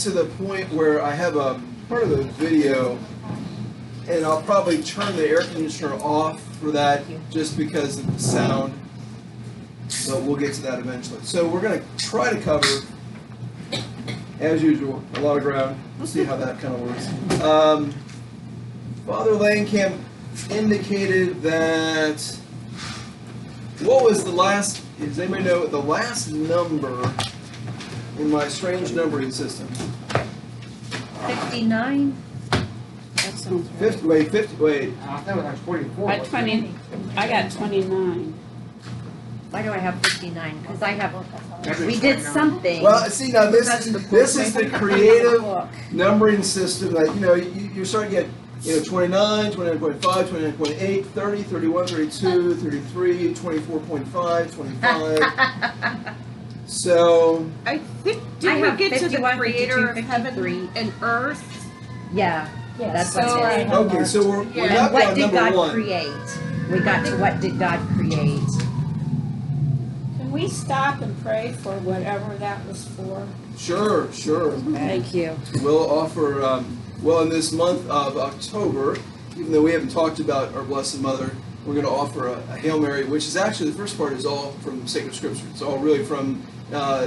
to the point where I have a part of the video, and I'll probably turn the air conditioner off for that just because of the sound. But we'll get to that eventually. So we're going to try to cover, as usual, a lot of ground. We'll see how that kind of works. Father Langkamp indicated that, what was the last, does anybody know the last number in my strange numbering system? 59? That sounds right. 50, wait. I thought it was 44. I got 29. Why do I have 59? Because I have, Maybe we it's did 29. something. Well, see, now this is the creative Book. numbering system that, you start to get, 29, 29.5, 29.8, 30, 31, 32, 33, 24.5, 25. So, I think, I did have we get to the 51, creator 52, of heaven 53. and earth? Yeah, that's So, what it is. okay, so we're Yeah. And not what on did number God one. create? We got to what did God create? Can we stop and pray for whatever that was for? Sure. Thank you. We'll offer, in this month of October, even though we haven't talked about our Blessed Mother, we're going to offer a Hail Mary, which is actually, the first part is all from Sacred Scripture. It's all really from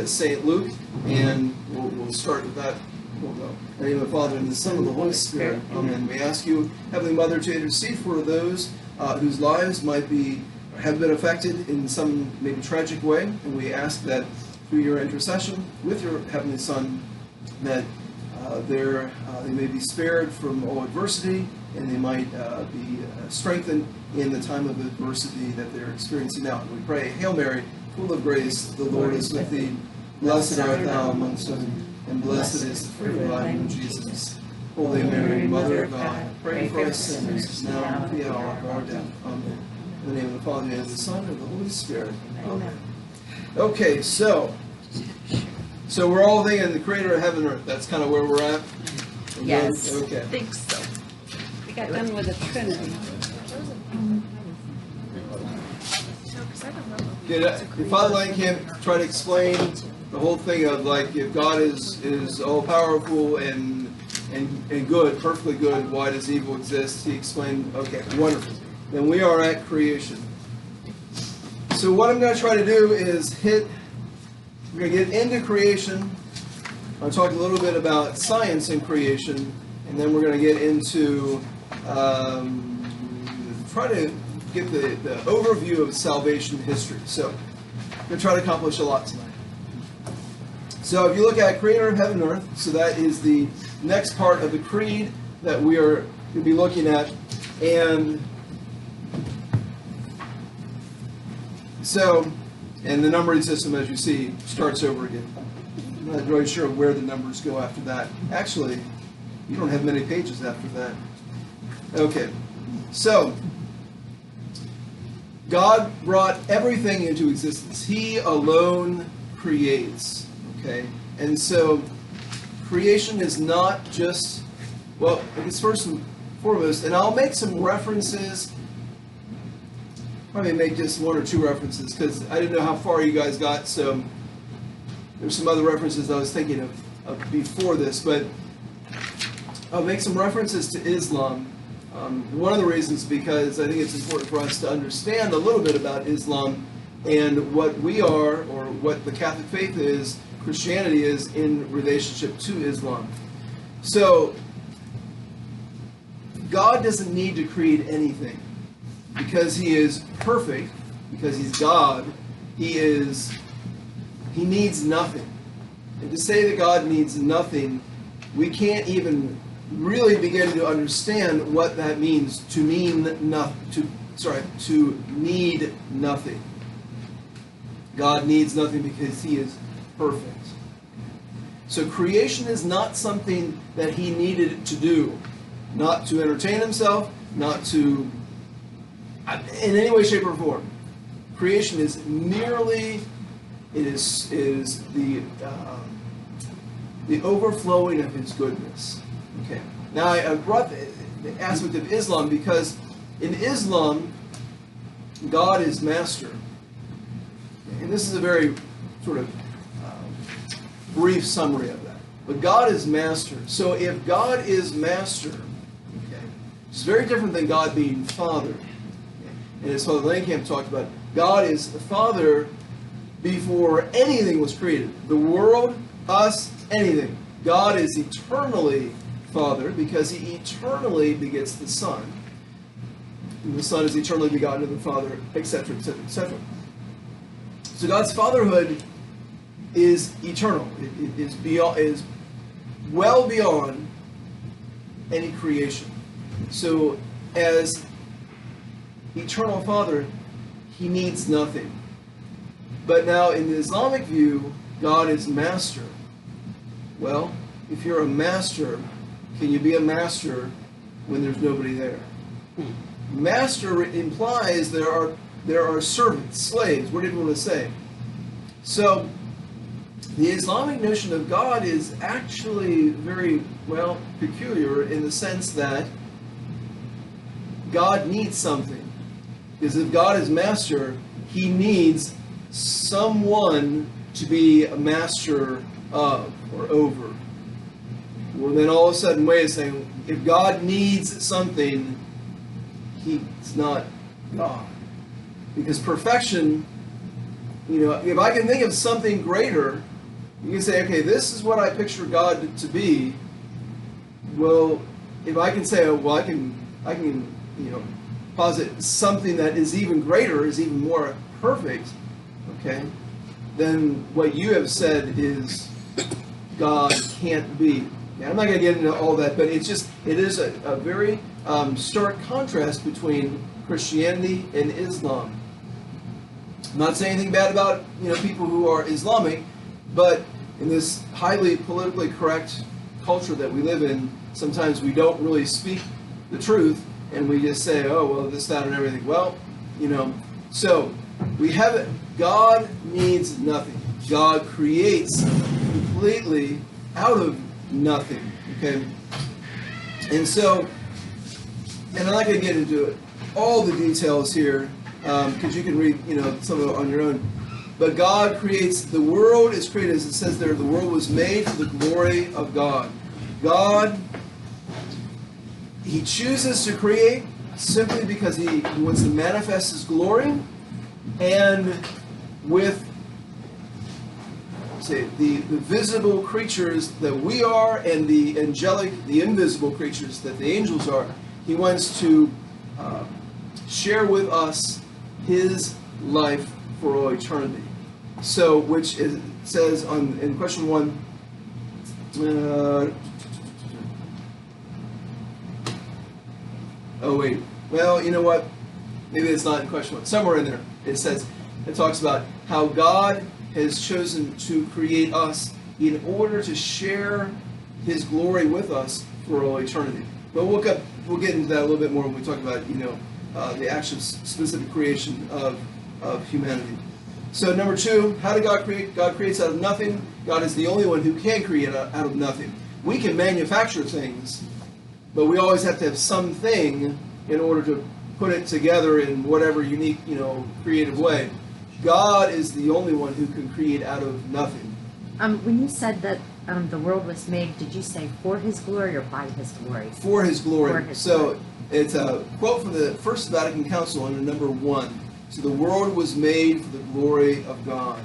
St. Luke, and we'll start with that. We'll go. In the name of the Father, and the Son, and the Holy Spirit. Amen. We ask you, Heavenly Mother, to intercede for those whose lives have been affected in some maybe tragic way, and we ask that through your intercession with your Heavenly Son, that they may be spared from all adversity, and they might be strengthened in the time of adversity that they're experiencing now. And we pray, Hail Mary, full of grace, the Lord is with thee. Blessed art thou amongst women, and blessed is the fruit of thy womb, Jesus. Holy Mary, Mother of God, pray for us sinners, now and at the hour of our death. Amen. In the name of the Father, and of the Son, and of the Holy Spirit. Amen. Okay, so we're all thinking the Creator of heaven and earth. That's kind of where we're at. Yes. Okay. I think so. We got done with the Trinity. Did Father Langkamp try to explain the whole thing of, like, if God is all powerful and good, perfectly good, why does evil exist? He explained, okay, wonderful. Then we are at creation. So what I'm going to try to do is we're going to get into creation. I'll talk a little bit about science in creation, and then we're going to get into, try to get the overview of salvation history. So I'm going to try to accomplish a lot tonight. So if you look at Creator of heaven and earth, so that is the next part of the creed that we are going to be looking at. And the numbering system, as you see, starts over again. I'm not really sure where the numbers go after that. Actually, you don't have many pages after that. Okay, so God brought everything into existence. He alone creates. Okay, and so creation is not just, well, I guess first and foremost, and I'll make some references. Probably make just one or two references because I didn't know how far you guys got, so there's some other references I was thinking of before this, but I'll make some references to Islam. One of the reasons because I think it's important for us to understand a little bit about Islam and what we are, or what the Catholic faith is, Christianity is, in relationship to Islam. So God doesn't need to create anything. Because he is perfect, because he's God, he needs nothing. And to say that God needs nothing, we can't even really begin to understand what that means, to need nothing. God needs nothing because he is perfect. So creation is not something that he needed to do, not to entertain himself, not to in any way, shape, or form. Creation is merely, is the overflowing of his goodness. Okay. Now I brought the aspect of Islam because in Islam, God is master. And this is a very sort of brief summary of that. but God is master. So if God is master, okay, it's very different than God being father. Okay? And as Father Langkamp talked about, God is the father before anything was created. The world, us, anything. God is eternally father because he eternally begets the Son. And the Son is eternally begotten of the Father, etc., etc., etc. So God's fatherhood is eternal. It is well beyond any creation. So as eternal father, he needs nothing. But now in the Islamic view, God is master. Well, if you're a master, can you be a master when there's nobody there? Master implies there are servants, slaves, what do you want to say? So the Islamic notion of God is actually very, well, peculiar in the sense that God needs something. Because if God is master, he needs someone to be a master of or over. Well, then all of a sudden, wait a second, if God needs something, he's not God. Because perfection, if I can think of something greater, you can say, okay, this is what I picture God to be. Well, if I can say, I can posit something that is even greater, is even more perfect, okay, then what you have said is God can't be. Now, I'm not going to get into all that, but it is a very stark contrast between Christianity and Islam. I'm not saying anything bad about people who are Islamic, but in this highly politically correct culture that we live in, sometimes we don't really speak the truth, and we just say, oh, well, this, that, and everything. Well, so we have it. God needs nothing. God creates completely out of nothing. Okay? And so, and I'm not going to get into all the details here, because you can read, some of it on your own. But God creates, the world is created, as it says there, the world was made for the glory of God. God, he chooses to create simply because he wants to manifest his glory, and with the visible creatures that we are and the angelic, the invisible creatures that the angels are, he wants to share with us his life for all eternity. So, which is, says in question 1, oh wait, well, you know what? Maybe it's not in question 1. Somewhere in there, it talks about how God has chosen to create us in order to share his glory with us for all eternity. But we'll get into that a little bit more when we talk about the actual specific creation of humanity. So number 2, how did God create? God creates out of nothing. God is the only one who can create out of nothing. We can manufacture things, but we always have to have something in order to put it together in whatever unique, creative way. God is the only one who can create out of nothing. When you said that the world was made, did you say for his glory or by his glory? For his glory. For his glory. It's a quote from the First Vatican Council under number 1. So the world was made for the glory of God.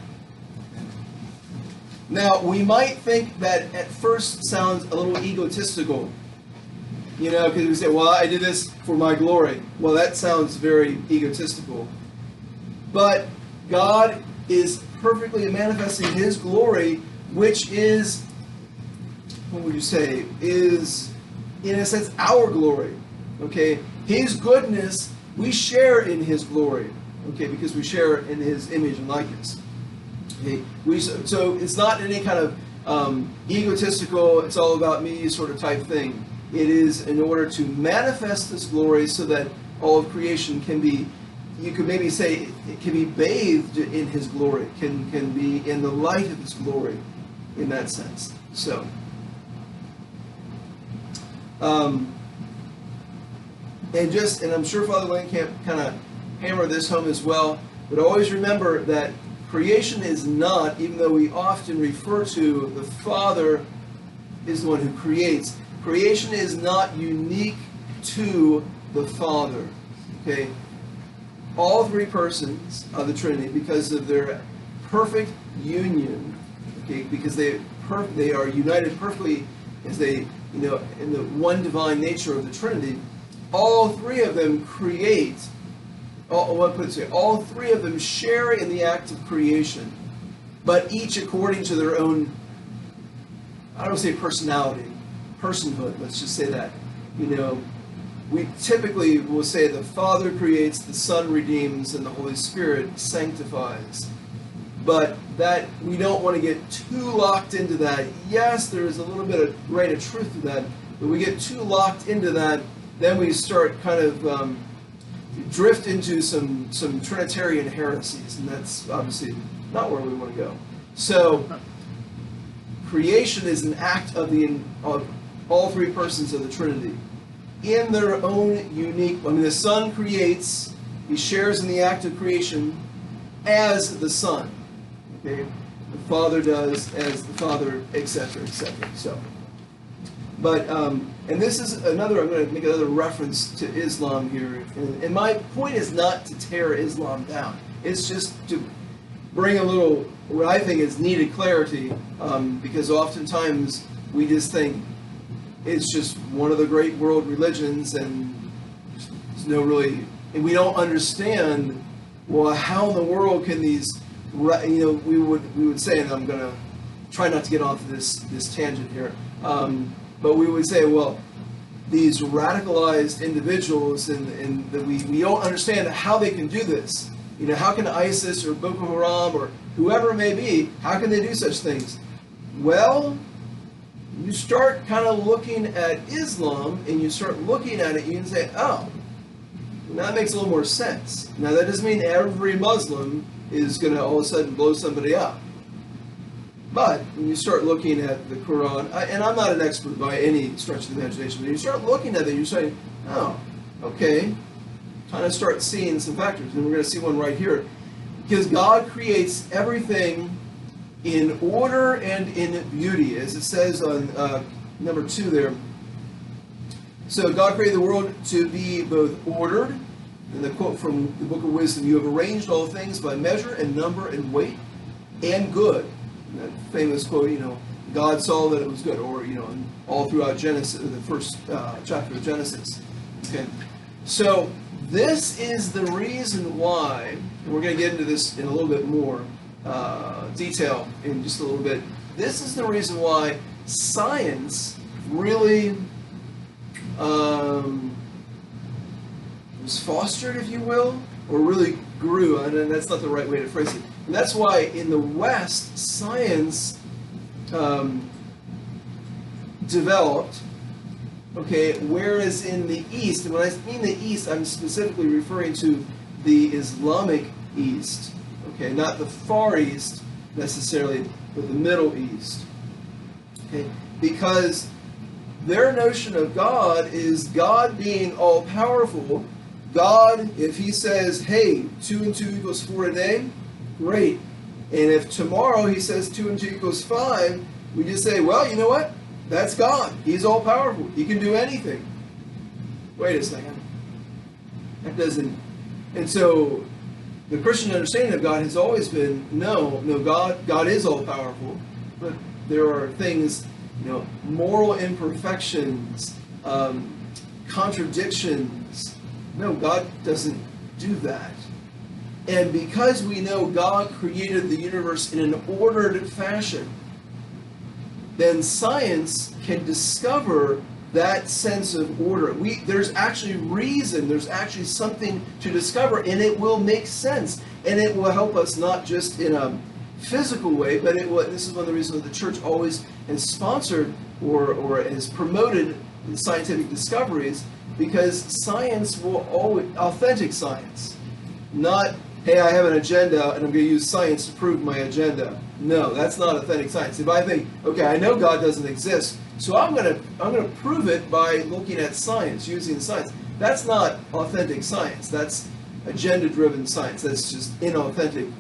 Now, we might think that at first sounds a little egotistical. Because we say, well, I did this for my glory. Well, that sounds very egotistical. But God is perfectly manifesting his glory, which is, what would you say, is, in a sense, our glory. Okay? His goodness, we share in his glory. Okay? Because we share in his image and likeness. Okay? So it's not any kind of egotistical, it's all about me sort of type thing. It is in order to manifest this glory so that all of creation can be, you could maybe say, it can be bathed in his glory, can be in the light of his glory, in that sense. So, and I'm sure Father Langkamp kind of hammered this home as well, but always remember that creation is not, even though we often refer to the Father is the one who creates. Creation is not unique to the Father. Okay? All three persons of the Trinity, because of their perfect union, okay, because they are united perfectly as they, in the one divine nature of the Trinity, all three of them create. All three of them share in the act of creation, but each according to their own, I don't say personality, personhood, let's just say that. We typically will say the Father creates, the Son redeems, and the Holy Spirit sanctifies. But that we don't want to get too locked into that. Yes, there is a little bit of grain of truth to that, but we get too locked into that, then we start kind of drift into some Trinitarian heresies, and that's obviously not where we want to go. So, creation is an act of all three persons of the Trinity in their own unique. The Son creates; He shares in the act of creation as the Son. Okay, the Father does as the Father, etc., etc. So, but and this is another. I'm going to make another reference to Islam here, and my point is not to tear Islam down. It's just to bring a little what I think is needed clarity, because oftentimes we just think it's just one of the great world religions, and there's no really, and we don't understand. Well, how in the world can these? We would say, and I'm going to try not to get onto this tangent here, but we would say, well, these radicalized individuals, and that we don't understand how they can do this. How can ISIS or Boko Haram or whoever it may be, how can they do such things? Well, you start kind of looking at Islam, and you start looking at it, you can say, oh, now that makes a little more sense. Now, that doesn't mean every Muslim is going to all of a sudden blow somebody up. But when you start looking at the Quran, and I'm not an expert by any stretch of the imagination, but you start looking at it, you're saying, oh, okay, kind of start seeing some factors. And we're going to see one right here. Because God creates everything in order and in beauty, as it says on number 2 there. So God created the world to be both ordered, and the quote from the Book of Wisdom, you have arranged all things by measure and number and weight, and good. And that famous quote, God saw that it was good, or, all throughout Genesis, the first chapter of Genesis. Okay, so this is the reason why, and we're going to get into this in a little bit more detail in just a little bit. This is the reason why science really was fostered, if you will, or really grew, and that's not the right way to phrase it. And that's why in the West, science developed, okay, whereas in the East, and when I mean the East, I'm specifically referring to the Islamic East, okay, not the Far East necessarily, but the Middle East, okay, because their notion of God is God being all-powerful. God, if He says, hey, 2 and 2 equals 4 today, great. And if tomorrow He says 2 and 2 equals 5, we just say, well, you know what? That's God. He's all-powerful. He can do anything. Wait a second. That doesn't... And so the Christian understanding of God has always been, no, God is all-powerful, but there are things, moral imperfections, contradictions. No, God doesn't do that. And because we know God created the universe in an ordered fashion, then science can discover that sense of order. There's actually reason, there's actually something to discover, and it will make sense. And it will help us not just in a physical way, but this is one of the reasons that the church always has sponsored or has promoted scientific discoveries, because science will always, authentic science, not, hey, I have an agenda and I'm going to use science to prove my agenda. No, that's not authentic science. If I think, okay, I know God doesn't exist, so I'm going to prove it by looking at science, using science. That's not authentic science. That's agenda-driven science. That's just inauthentic,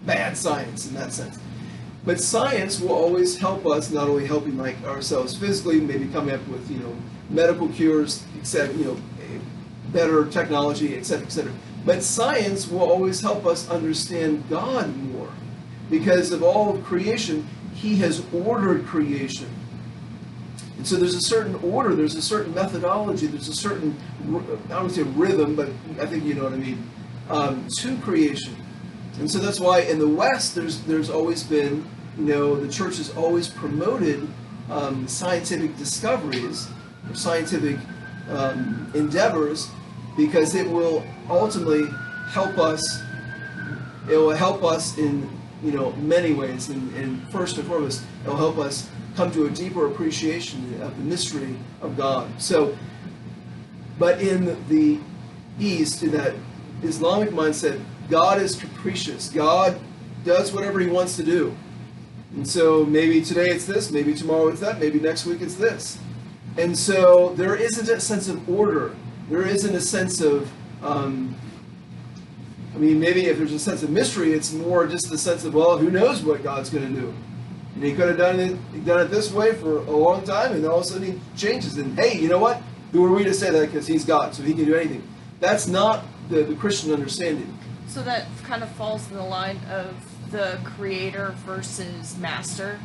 bad science in that sense. But science will always help us, not only helping like ourselves physically, maybe coming up with medical cures, etc. Better technology, etc., etc. But science will always help us understand God more, because of all of creation, He has ordered creation. And so there's a certain order, there's a certain methodology, there's a certain, I don't want to say rhythm, but I think you know what I mean, to creation. And so that's why in the West, there's always been, the church has always promoted scientific discoveries, or scientific endeavors, because it will ultimately help us. It will help us in many ways, and first and foremost, it will help us come to a deeper appreciation of the mystery of God. So, but in the East, in that Islamic mindset, God is capricious. God does whatever He wants to do. And so maybe today it's this, maybe tomorrow it's that, maybe next week it's this. And so there isn't a sense of order. There isn't a sense of, maybe if there's a sense of mystery, it's more just the sense of, well, who knows what God's going to do. And He could have done it this way for a long time, and all of a sudden He changes. And hey, you know what? Who are we to say that? Because He's God, so He can do anything. That's not the Christian understanding. So that kind of falls in the line of the creator versus master.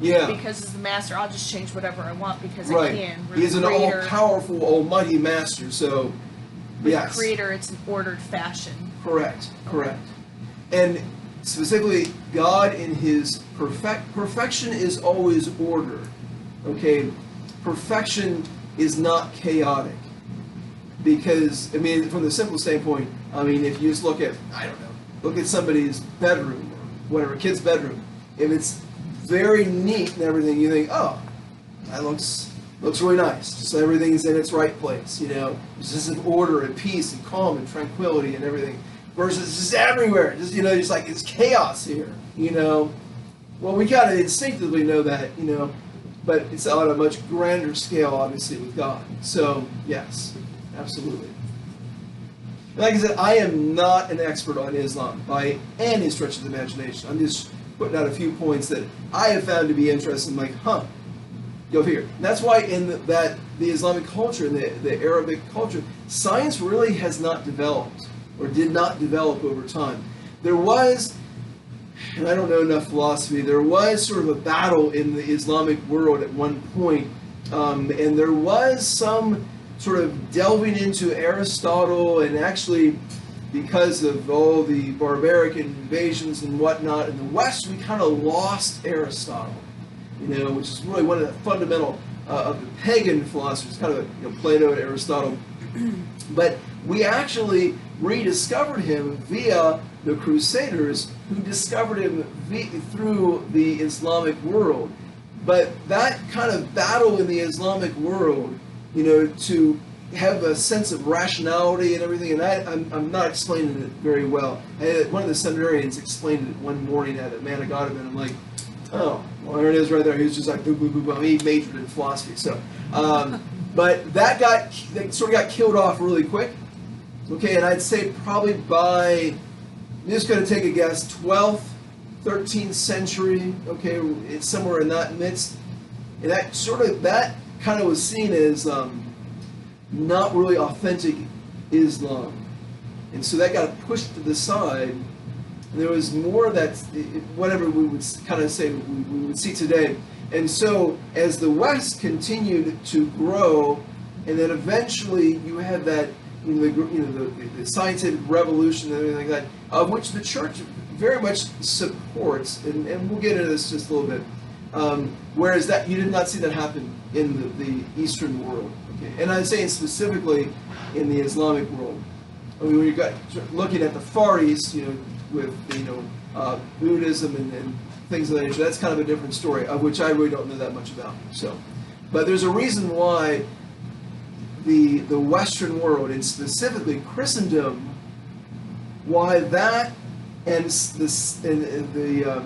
Yeah. Because as the master, I'll just change whatever I want because Right. I can. He is an Creator- all-powerful, almighty master, so With yes. the creator, it's an ordered fashion. Correct. And specifically, God in His perfection is always order. Okay? Perfection is not chaotic. Because, from the simple standpoint, if you just look at, look at somebody's bedroom, or whatever, kid's bedroom, if it's very neat and everything, you think, oh, that looks really nice. Just everything's in its right place, There's just an order and peace and calm and tranquility and everything. Versus it's just everywhere. Just like it's chaos here, Well, we kind of instinctively know that, but it's on a much grander scale, obviously, with God. So, yes, absolutely. Like I said, I am not an expert on Islam by any stretch of the imagination. I'm just putting out a few points that I have found to be interesting. Like, go here. And that's why in the Islamic culture, in the Arabic culture, science really has not developed, or did not develop over time. There was, and I don't know enough philosophy, there was sort of a battle in the Islamic world at one point, and there was some sort of delving into Aristotle, and actually because of all the barbaric invasions and whatnot in the West, we kind of lost Aristotle, which is really one of the fundamental of the pagan philosophers, kind of Plato and Aristotle. But we actually rediscovered him via the Crusaders, who discovered him through the Islamic world. But that kind of battle in the Islamic world, to have a sense of rationality and everything, and I'm not explaining it very well. One of the seminarians explained it one morning at a Man of God event. I'm like, oh, well, there it is right there. He was just like, boo, boo, boo, boo. He majored in philosophy. So, but that sort of got killed off really quick. Okay, and I'd say probably by, I'm just going to take a guess, 12th, 13th century, okay, it's somewhere in that midst. And that kind of was seen as not really authentic Islam. And so that got pushed to the side. And there was more that, whatever we would kind of say we would see today. And so as the West continued to grow, and then eventually you had that, the scientific revolution and everything like that, of which the church very much supports, and we'll get into this just a little bit. Whereas that you did not see that happen in the Eastern world. Okay? And I'm saying specifically in the Islamic world. When you got looking at the Far East, with Buddhism and things of that nature, that's kind of a different story, of which I really don't know that much about. So, but there's a reason why the Western world, and specifically Christendom, why that and the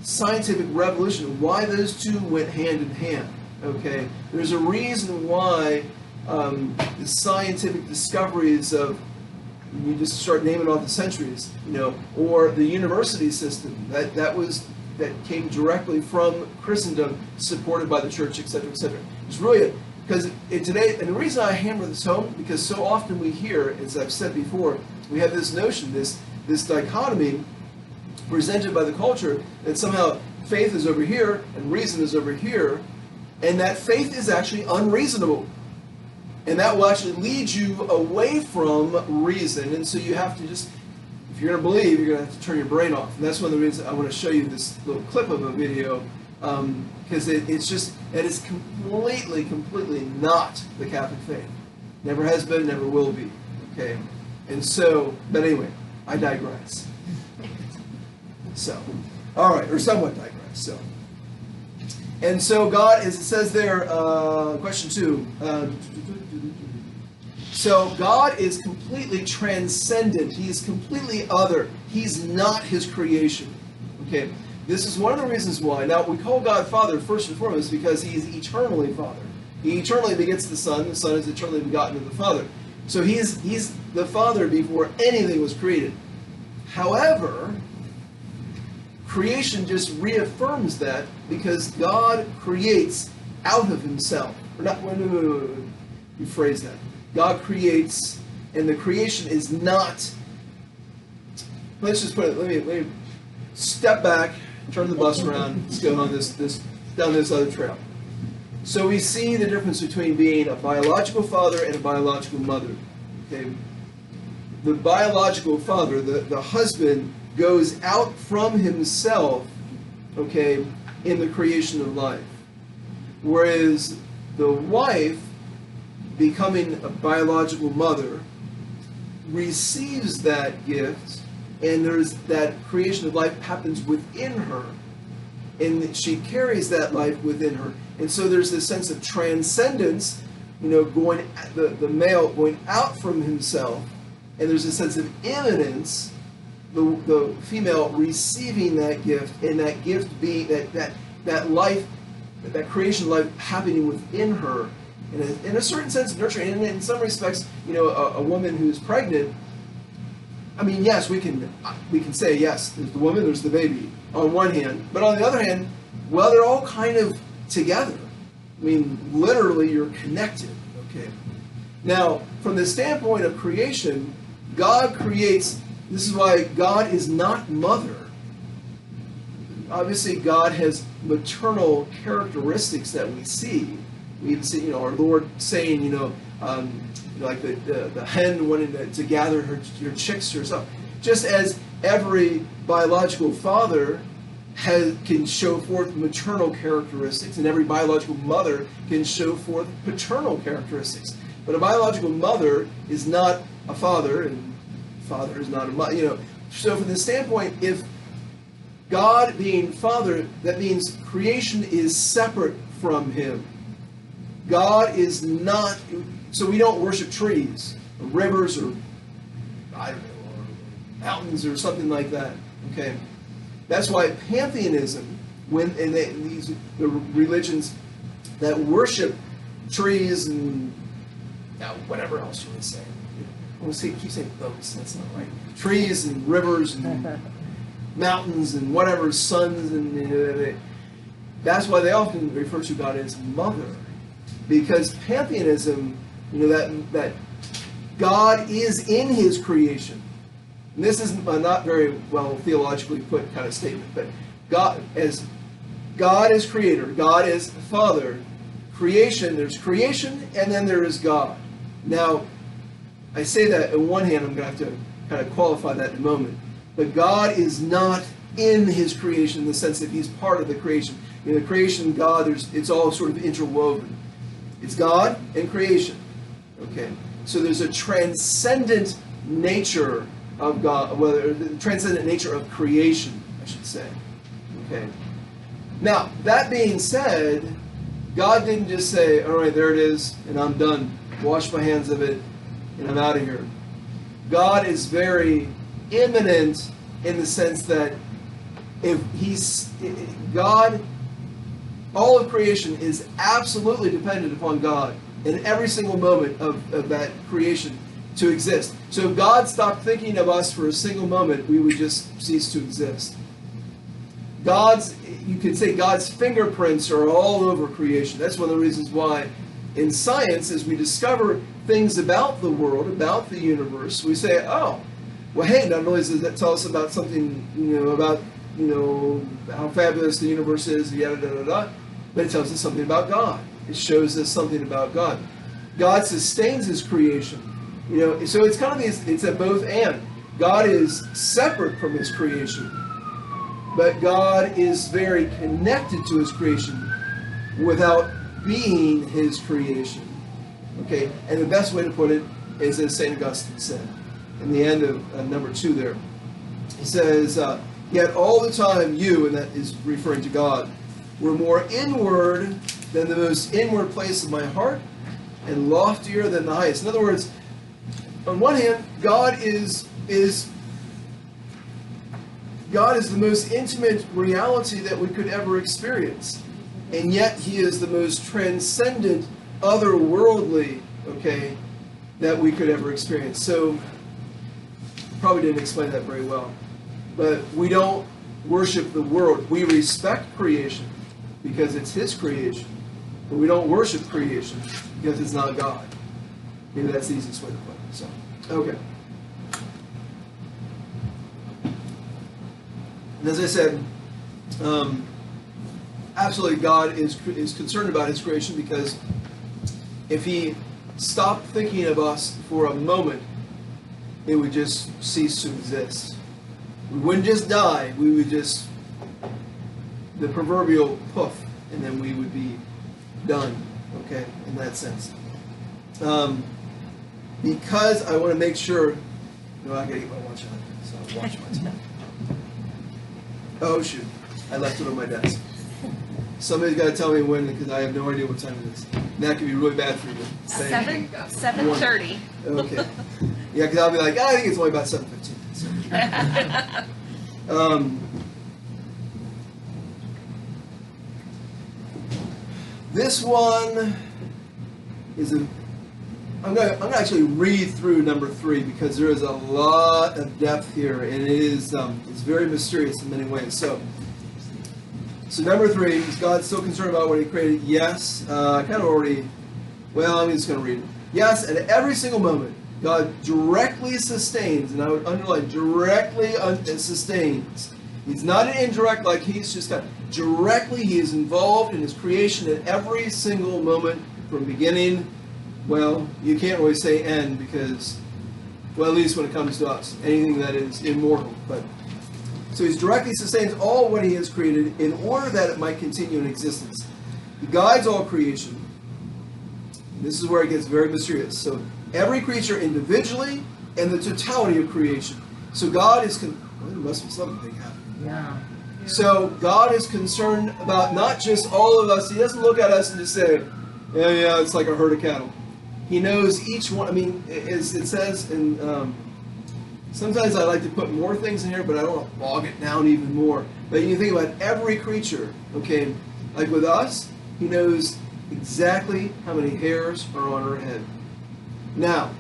scientific revolution, why those two went hand in hand. Okay, there's a reason why the scientific discoveries of, you just start naming off the centuries, or the university system, that was that came directly from Christendom, supported by the church, etc., etc. It's really because today, and the reason I hammer this home, because so often we hear, as I've said before, we have this notion, this dichotomy presented by the culture that somehow faith is over here and reason is over here, and that faith is actually unreasonable. And that will actually lead you away from reason, and so you have to just, if you're going to believe, you're going to have to turn your brain off. And that's one of the reasons I want to show you this little clip of a video, because it's just, it is completely not the Catholic faith. Never has been, never will be. Okay? And so, but anyway, I digress. So, all right, or somewhat digress. So, and so God, as it says there, question 2. So God is completely transcendent. He is completely other. He's not his creation. Okay, this is one of the reasons why. Now we call God Father first and foremost because he is eternally Father. He eternally begets the Son. The Son is eternally begotten of the Father. So he's the Father before anything was created. However, creation just reaffirms that because God creates out of himself. Or not, rephrase that. God creates, and the creation is not. Let's just put it. Let me step back, turn the bus around. Let's go on down this other trail. So we see the difference between being a biological father and a biological mother. Okay, the biological father, the husband, goes out from himself. Okay, in the creation of life, whereas the wife, becoming a biological mother, receives that gift, and there's that creation of life happens within her, and she carries that life within her, and so there's this sense of transcendence, going the male going out from himself, and there's a sense of immanence, the female receiving that gift, and that gift being that life, that creation life happening within her. In a certain sense, nurturing. And in some respects, a woman who's pregnant, I mean, yes, we can say, yes, there's the woman, there's the baby, on one hand. But on the other hand, well, they're all kind of together. I mean, literally, you're connected, okay? Now, from the standpoint of creation, God creates, this is why God is not mother. Obviously, God has maternal characteristics that we see. We even see, our Lord saying, like the hen wanting to gather her chicks to herself. Just as every biological father can show forth maternal characteristics, and every biological mother can show forth paternal characteristics. But a biological mother is not a father, and father is not a mother. So from the standpoint, if God being Father, that means creation is separate from him. God is not, so we don't worship trees, or rivers, or, I don't know, or mountains, or something like that, okay? That's why pantheism, the religions that worship trees and whatever else you would say. I want to keep saying those, that's not right. Trees and rivers and mountains and whatever, suns, and that's why they often refer to God as Mother. Because pantheism, that God is in his creation. And this is a not very well theologically put kind of statement, but God is creator, God is Father. Creation, there's creation, and then there is God. Now, I say that on one hand, I'm going to have to kind of qualify that in a moment. But God is not in his creation in the sense that he's part of the creation. In the creation, God, it's all sort of interwoven. It's God and creation. Okay, so there's a transcendent nature of God, the transcendent nature of creation, I should say. Okay. Now, that being said, God didn't just say, all right, there it is, and I'm done. Wash my hands of it, and I'm out of here. God is very immanent in the sense that God, all of creation is absolutely dependent upon God in every single moment of that creation to exist. So if God stopped thinking of us for a single moment, we would just cease to exist. you could say God's fingerprints are all over creation. That's one of the reasons why in science, as we discover things about the world, about the universe, we say, oh, well, hey, not only does that tell us about something, about, how fabulous the universe is, yada, yada, yada, but it tells us something about God. It shows us something about God. God sustains his creation. So it's kind of it's a both and. God is separate from his creation, but God is very connected to his creation without being his creation. Okay, and the best way to put it is as St. Augustine said in the end of number 2 there. He says, yet all the time you, and that is referring to God, were more inward than the most inward place of my heart, and loftier than the highest. In other words, on one hand, God is the most intimate reality that we could ever experience. And yet he is the most transcendent, otherworldly, okay, that we could ever experience. So, probably didn't explain that very well. But we don't worship the world. We respect creation because it's his creation. But we don't worship creation because it's not God. Maybe that's the easiest way to put it. So, okay. And as I said, absolutely God is concerned about his creation, because if he stopped thinking of us for a moment, it would just cease to exist. We wouldn't just die, we would just, the proverbial poof, and then we would be done, okay, in that sense. Because I want to make sure, I gotta get my watch on, so I'll watch my time. Oh shoot, I left it on my desk. Somebody's got to tell me when, because I have no idea what time it is. And that could be really bad for you. 7:30. Okay. Yeah, because I'll be like, I think it's only about 7:15. So. This one is I'm going to actually read through number 3, because there is a lot of depth here, and it is it's very mysterious in many ways. So number 3, is God still concerned about what he created? Yes. I kind of already, I'm just going to read it. Yes, at every single moment, God directly sustains, and I would underline directly sustains. He's not an indirect, like he's just got directly, he is involved in his creation at every single moment from beginning. Well, you can't really say end, because, at least when it comes to us, anything that is immortal. But so he directly sustains all what he has created in order that it might continue in existence. He guides all creation. This is where it gets very mysterious. So every creature individually and the totality of creation. So God is, there must be something big happening. Yeah. So God is concerned about not just all of us. He doesn't look at us and just say, yeah, it's like a herd of cattle. He knows each one. I mean, as it says in, sometimes I like to put more things in here, but I don't want to bog it down even more. But you think about every creature, okay? Like with us, he knows exactly how many hairs are on our head. Now,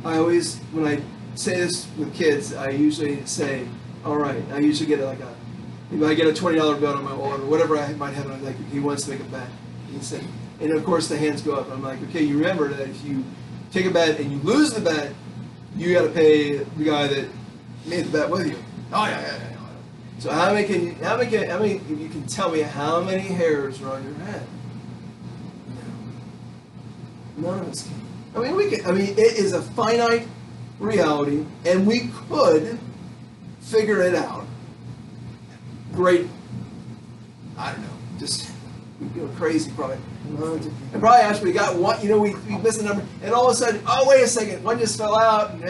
when I say this with kids, I usually say, all right, I usually get like if I get a $20 bill on my wallet or whatever I might have, and I'm like, he wants to make a bet. He said, and of course the hands go up. I'm like, okay, you remember that if you take a bet and you lose the bet, you got to pay the guy that made the bet with you. Oh yeah. So how many? If you can tell me how many hairs are on your head? No. None of us can. It is a finite reality, and we could figure it out. Great. I don't know. Just crazy probably. And probably actually we got one. We missed a number, and all of a sudden, oh wait a second, one just fell out. And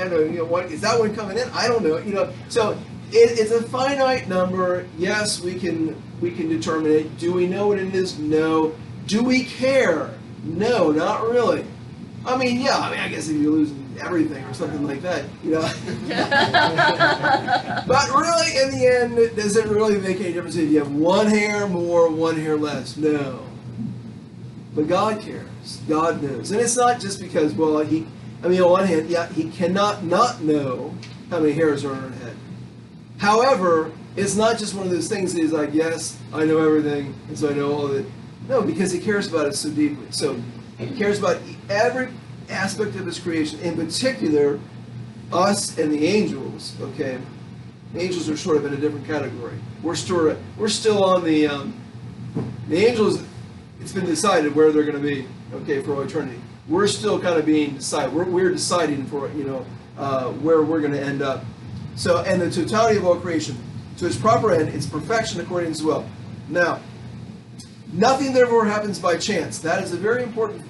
is that one coming in? I don't know. So it's a finite number. Yes, we can determine it. Do we know what it is? No. Do we care? No, not really. I guess if you're losing everything or something like that, But really, in the end, does it really make any difference if you have one hair more, one hair less? No. But God cares. God knows. And it's not just because, on one hand, he cannot not know how many hairs are on our head. However, It's not just one of those things that he's like, yes, I know everything, and so I know all of it. No, because he cares about us so deeply. So he cares about every aspect of his creation, in particular, us and the angels, okay? The angels are sort of in a different category. We're still on the angels, it's been decided where they're going to be, okay, for all eternity. We're still kind of being decided. We're deciding for, where we're going to end up. So, and the totality of all creation, to its proper end, its perfection according to his will. Now, nothing therefore happens by chance. That is a very important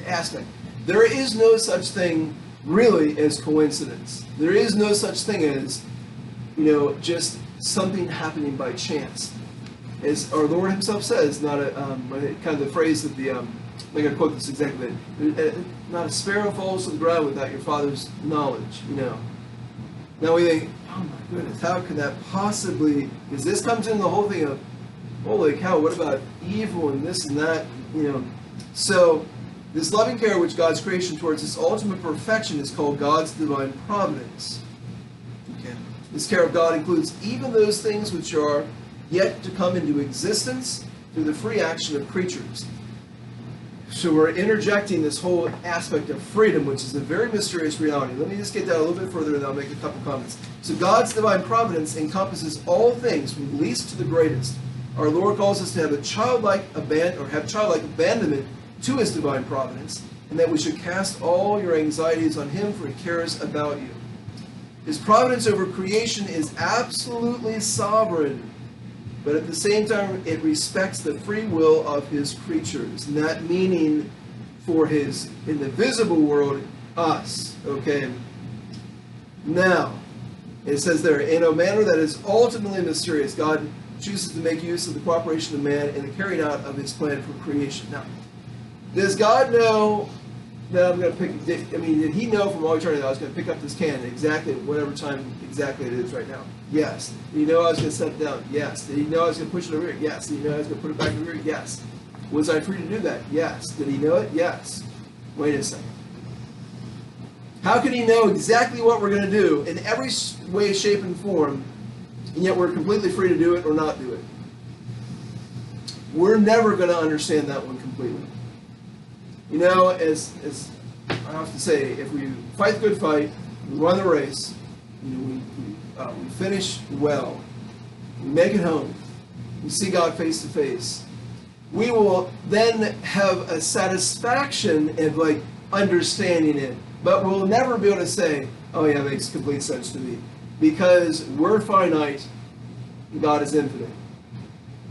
aspect. There is no such thing really as coincidence. There is no such thing as, just something happening by chance. As our Lord himself says, not a, kind of the phrase that I'm going to quote this exactly, not a sparrow falls to the ground without your Father's knowledge, Now we think, oh my goodness, how can that possibly, because this comes in the whole thing of, holy cow, what about evil and this and that, So, this loving care which God's creation towards its ultimate perfection is called God's divine providence. Okay. This care of God includes even those things which are yet to come into existence through the free action of creatures. So we're interjecting this whole aspect of freedom, which is a very mysterious reality. Let me just get down a little bit further and then I'll make a couple comments. So God's divine providence encompasses all things from the least to the greatest. Our Lord calls us to have childlike abandonment to his divine providence, and that we should cast all your anxieties on him, for he cares about you. His providence over creation is absolutely sovereign, but at the same time it respects the free will of his creatures, and that meaning for his, in the visible world, us, okay? Now, it says there, in a manner that is ultimately mysterious, God chooses to make use of the cooperation of man in the carrying out of his plan for creation. Now, does God know that I'm going to pick, did he know from all eternity that I was going to pick up this can exactly at whatever time exactly it is right now? Yes. Did he know I was going to set it down? Yes. Did he know I was going to push it over here? Yes. Did he know I was going to put it back over here? Yes. Was I free to do that? Yes. Did he know it? Yes. Wait a second. How can he know exactly what we're going to do in every way, shape, and form, and yet we're completely free to do it or not do it? We're never going to understand that one completely. As I often say, if we fight the good fight, we run the race, we finish well, we make it home, we see God face to face, we will then have a satisfaction of understanding it, but we'll never be able to say, oh yeah, it makes complete sense to me, because we're finite and God is infinite.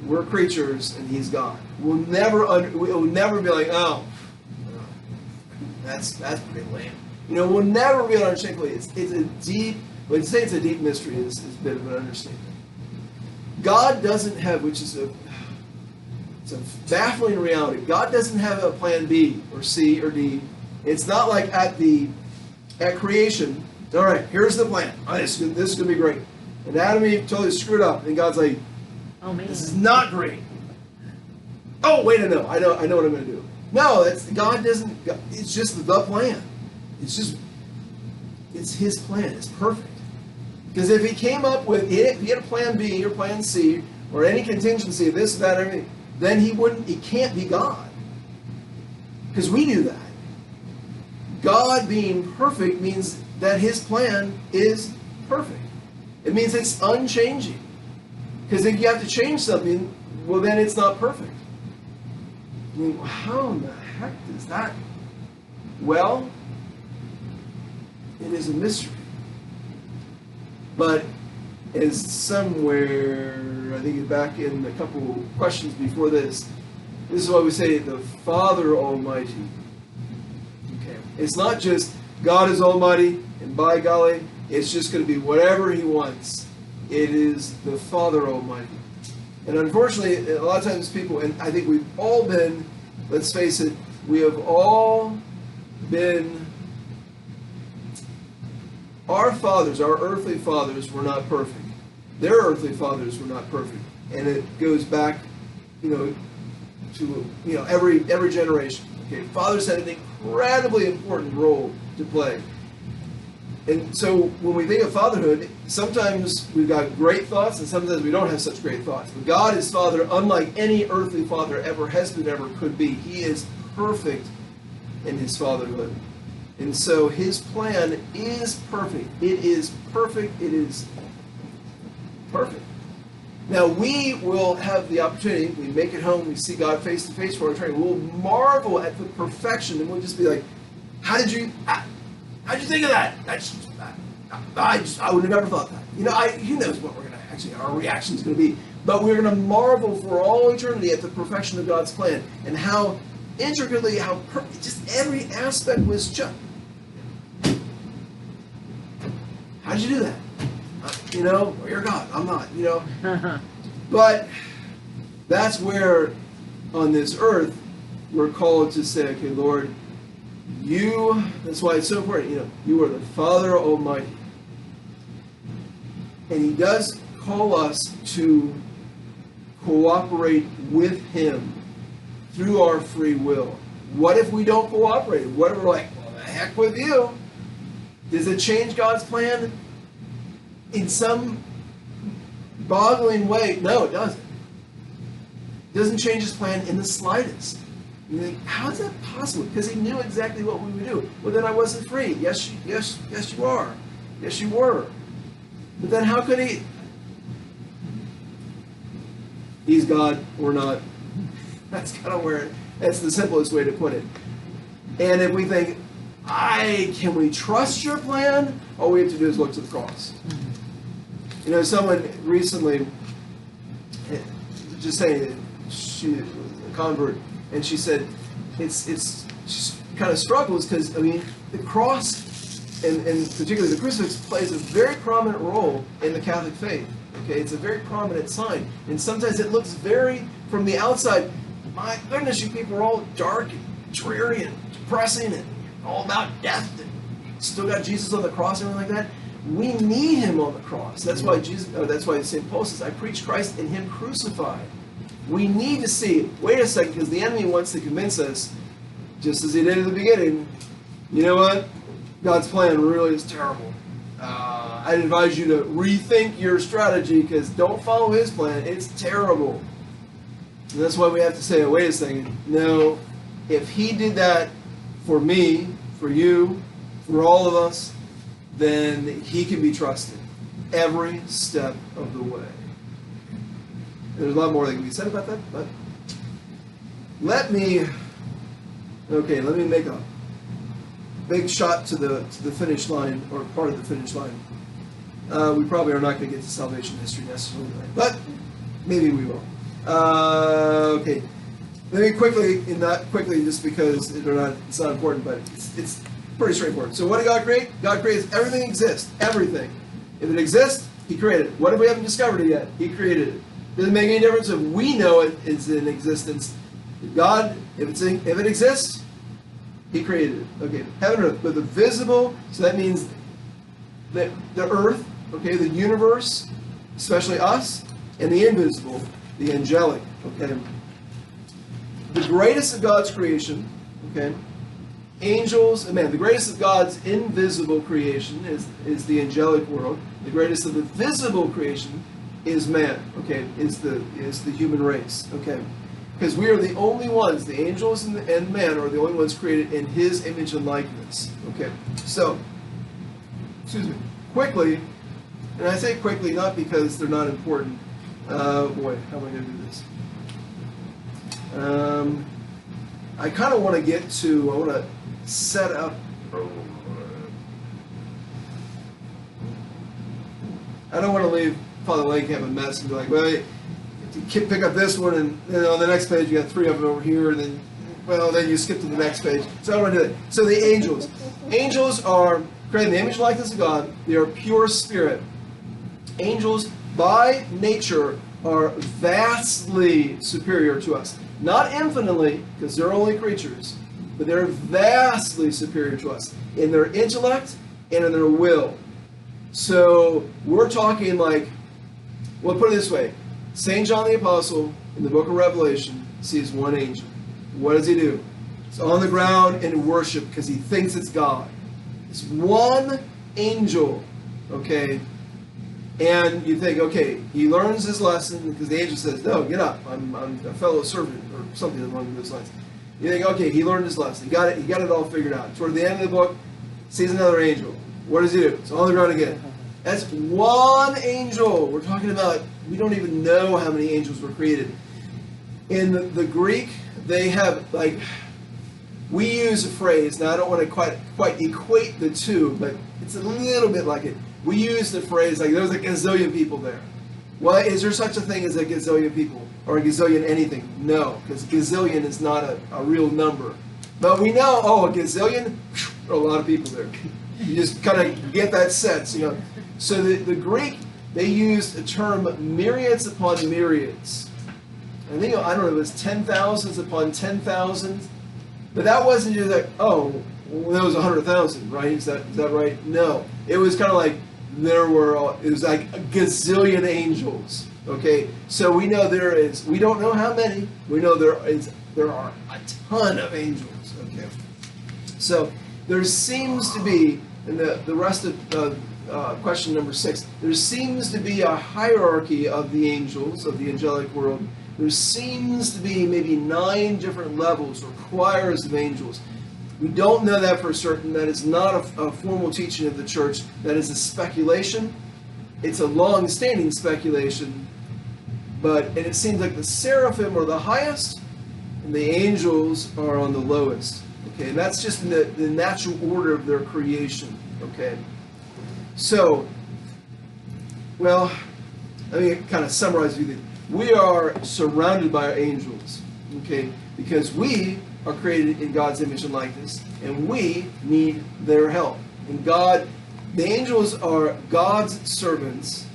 We're creatures and he's God. We'll never be like, oh, that's pretty lame. We'll never be able to understand completely. It's a deep, when you say it's a deep mystery, it's a bit of an understatement. God doesn't have, it's a baffling reality. God doesn't have a plan B or C or D. It's not like at creation, all right, here's the plan. Oh, this is going to be great. And Adam and Eve totally screwed up. And God's like, oh man, this is not great. Oh, wait a minute. I know what I'm going to do. No, God doesn't. It's just the plan. It's his plan. It's perfect. Because if he came up with, if he had a plan B or plan C or any contingency of this, that, everything, then he can't be God. Because we do that. God being perfect means that his plan is perfect. It means it's unchanging. Because if you have to change something, well, then it's not perfect. I mean, how in the heck does that? Well, it is a mystery. But as somewhere, I think back in a couple questions before this is why we say the Father Almighty. Okay, it's not just God is Almighty, and by golly, it's just going to be whatever he wants. It is the Father Almighty. And unfortunately, a lot of times people, and I think we've all been, let's face it, we have all been, our fathers, our earthly fathers were not perfect. Their earthly fathers were not perfect. And it goes back, to, every generation. Okay, fathers had an incredibly important role to play. And so when we think of fatherhood, sometimes we've got great thoughts and sometimes we don't have such great thoughts. But God is Father unlike any earthly father ever has been, ever could be. He is perfect in his fatherhood. And so his plan is perfect. It is perfect. It is perfect. Now we will have the opportunity, we make it home, we see God face to face for our training. We'll marvel at the perfection and we'll just be like, how'd you think of that? I would have never thought that. You know, who knows what we're going to actually, our reaction is going to be. But we're going to marvel for all eternity at the perfection of God's plan and how intricately, how perfect, just every aspect was just. How'd you do that? You know, well, you're God, I'm not, you know. But that's where on this earth we're called to say, okay, Lord, that's why it's so important, you know, you are the Father Almighty. And he does call us to cooperate with him through our free will. What if we don't cooperate? What if we're like, well, the heck with you? Does it change God's plan in some boggling way? No, it doesn't. It doesn't change his plan in the slightest. You think, how is that possible? Because he knew exactly what we would do. Well, then I wasn't free. Yes, you are. Yes, you were. But then how could he? He's God or not. That's kind of where, that's the simplest way to put it. And if we think, can we trust your plan? All we have to do is look to the cross. You know, someone recently, just saying, she was a convert, and she said, she kind of struggles because, I mean, the cross, and particularly the crucifix, plays a very prominent role in the Catholic faith. Okay, it's a very prominent sign. And sometimes it looks very, from the outside, my goodness, you people are all dark and dreary and depressing and all about death, and you still got Jesus on the cross and everything like that. We need him on the cross. That's why that's why St. Paul says, I preach Christ and him crucified. We need to see, wait a second, because the enemy wants to convince us, just as he did at the beginning, you know what? God's plan really is terrible. I'd advise you to rethink your strategy because don't follow his plan. It's terrible. And that's why we have to say, oh, wait a second. No, if he did that for me, for you, for all of us, then he can be trusted every step of the way. There's a lot more that can be said about that, but let me make a big shot to the finish line, or part of the finish line. We probably are not going to get to salvation history necessarily, but maybe we will. Okay, let me quickly, and not quickly just because it's not important, but it's pretty straightforward. So what did God create? God creates everything exists, everything. If it exists, he created it. What if we haven't discovered it yet? He created it. Doesn't make any difference if we know it is in existence. God, if it exists, he created it. Okay, heaven and earth, but the visible, so that means that the earth, okay, the universe, especially us, and the invisible, the angelic, okay. The greatest of God's creation, okay, angels and man. The greatest of God's invisible creation is the angelic world. The greatest of the visible creation is man, okay, is the human race, okay. Because we are the only ones, the angels and man are the only ones created in his image and likeness. Okay, so, quickly, and I say quickly not because they're not important. Boy, how am I going to do this? I kind of want to set up, I don't want to leave Father Langkamp a mess and be like, well, you pick up this one, and then on the next page you got 3 of them over here, and then you skip to the next page. So I don't want to do that. So the angels. Angels are created in the image and likeness of God. They are pure spirit. Angels, by nature, are vastly superior to us. Not infinitely, because they're only creatures, but they're vastly superior to us in their intellect and in their will. So we're talking like, well, put it this way. St. John the Apostle, in the book of Revelation, sees one angel. What does he do? He's on the ground in worship because he thinks it's God. It's one angel, okay? And you think, okay, he learns his lesson because the angel says, no, get up, I'm a fellow servant, or something along those lines. You think, okay, he learned his lesson, he got it all figured out. Toward the end of the book, sees another angel. What does he do? It's on the ground again. That's one angel. We're talking about, we don't even know how many angels were created. In the Greek, they have, like, we use a phrase, now I don't want to quite equate the two, but it's a little bit like it. We use the phrase, like, there's a gazillion people there. Well, is there such a thing as a gazillion people? Or a gazillion anything? No, because gazillion is not a real number. But we know, oh, a gazillion, there are a lot of people there. You just kind of get that sense, you know. So the Greek, they used a term myriads upon myriads. I think, I don't know, it was 10,000s upon 10,000. But that wasn't just like, oh, well, that was 100,000, right? Is that right? No. It was kind of like, it was like a gazillion angels, okay? So we know we don't know how many, we know there are a ton of angels, okay? So there seems to be, in the rest of question number 6, there seems to be a hierarchy of the angels, of the angelic world. There seems to be maybe 9 different levels or choirs of angels. We don't know that for certain. That is not a formal teaching of the church. That is a speculation. It's a long-standing speculation. And it seems like the seraphim are the highest, and the angels are on the lowest. Okay, and that's just in the natural order of their creation. Okay, so, well, let me kind of summarize with you. We are surrounded by our angels. Okay, because we are created in God's image and likeness, and we need their help. And the angels are God's servants,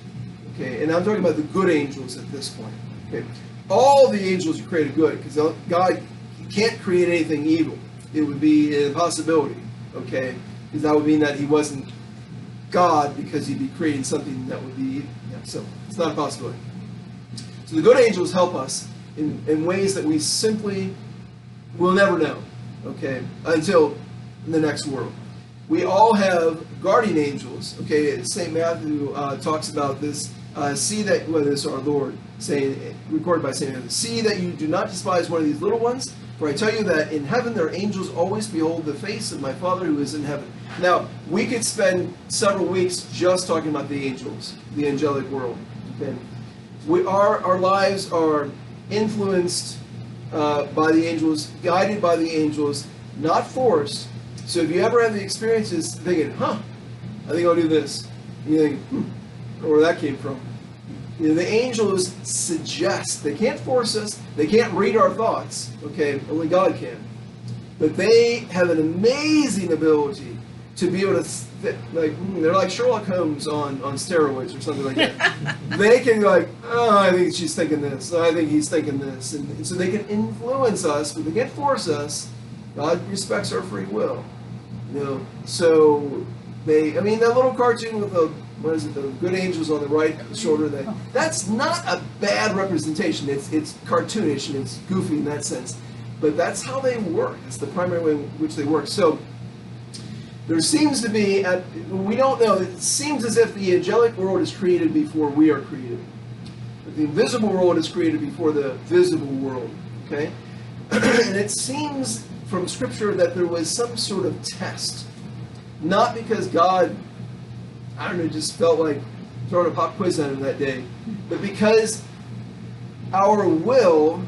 okay, and I'm talking about the good angels at this point, okay. All the angels are created good, because God can't create anything evil. It would be an impossibility, okay, because that would mean that he wasn't God, because he'd be creating something that would be evil. Yeah, so it's not a possibility. So the good angels help us in ways that we simply will never know, okay, until the next world. We all have guardian angels, okay. St. Matthew talks about this. See that, well, this is our Lord, recorded by St. Matthew. See that you do not despise one of these little ones, for I tell you that in heaven their angels always behold the face of my Father who is in heaven. Now, we could spend several weeks just talking about the angels, the angelic world, okay. Our lives are influenced by the angels, guided by the angels, not forced. So if you ever have the experiences thinking, I think I'll do this, and you think, I don't know where that came from. You know, the angels suggest. They can't force us. They can't read our thoughts. Okay, only God can. But they have an amazing ability to be able to, they're like Sherlock Holmes on steroids or something like that. They can be like, oh, I think she's thinking this. Oh, I think he's thinking this. And so they can influence us, but they can't force us. God respects our free will. You know, so that little cartoon with the good angels on the right shoulder, that's not a bad representation. It's cartoonish and it's goofy in that sense. But that's how they work. It's the primary way in which they work. So there seems to be, we don't know, it seems as if the angelic world is created before we are created. But the invisible world is created before the visible world. Okay? And it seems from Scripture that there was some sort of test. Not because God, I don't know, just felt like throwing a pop quiz at him that day, but because our will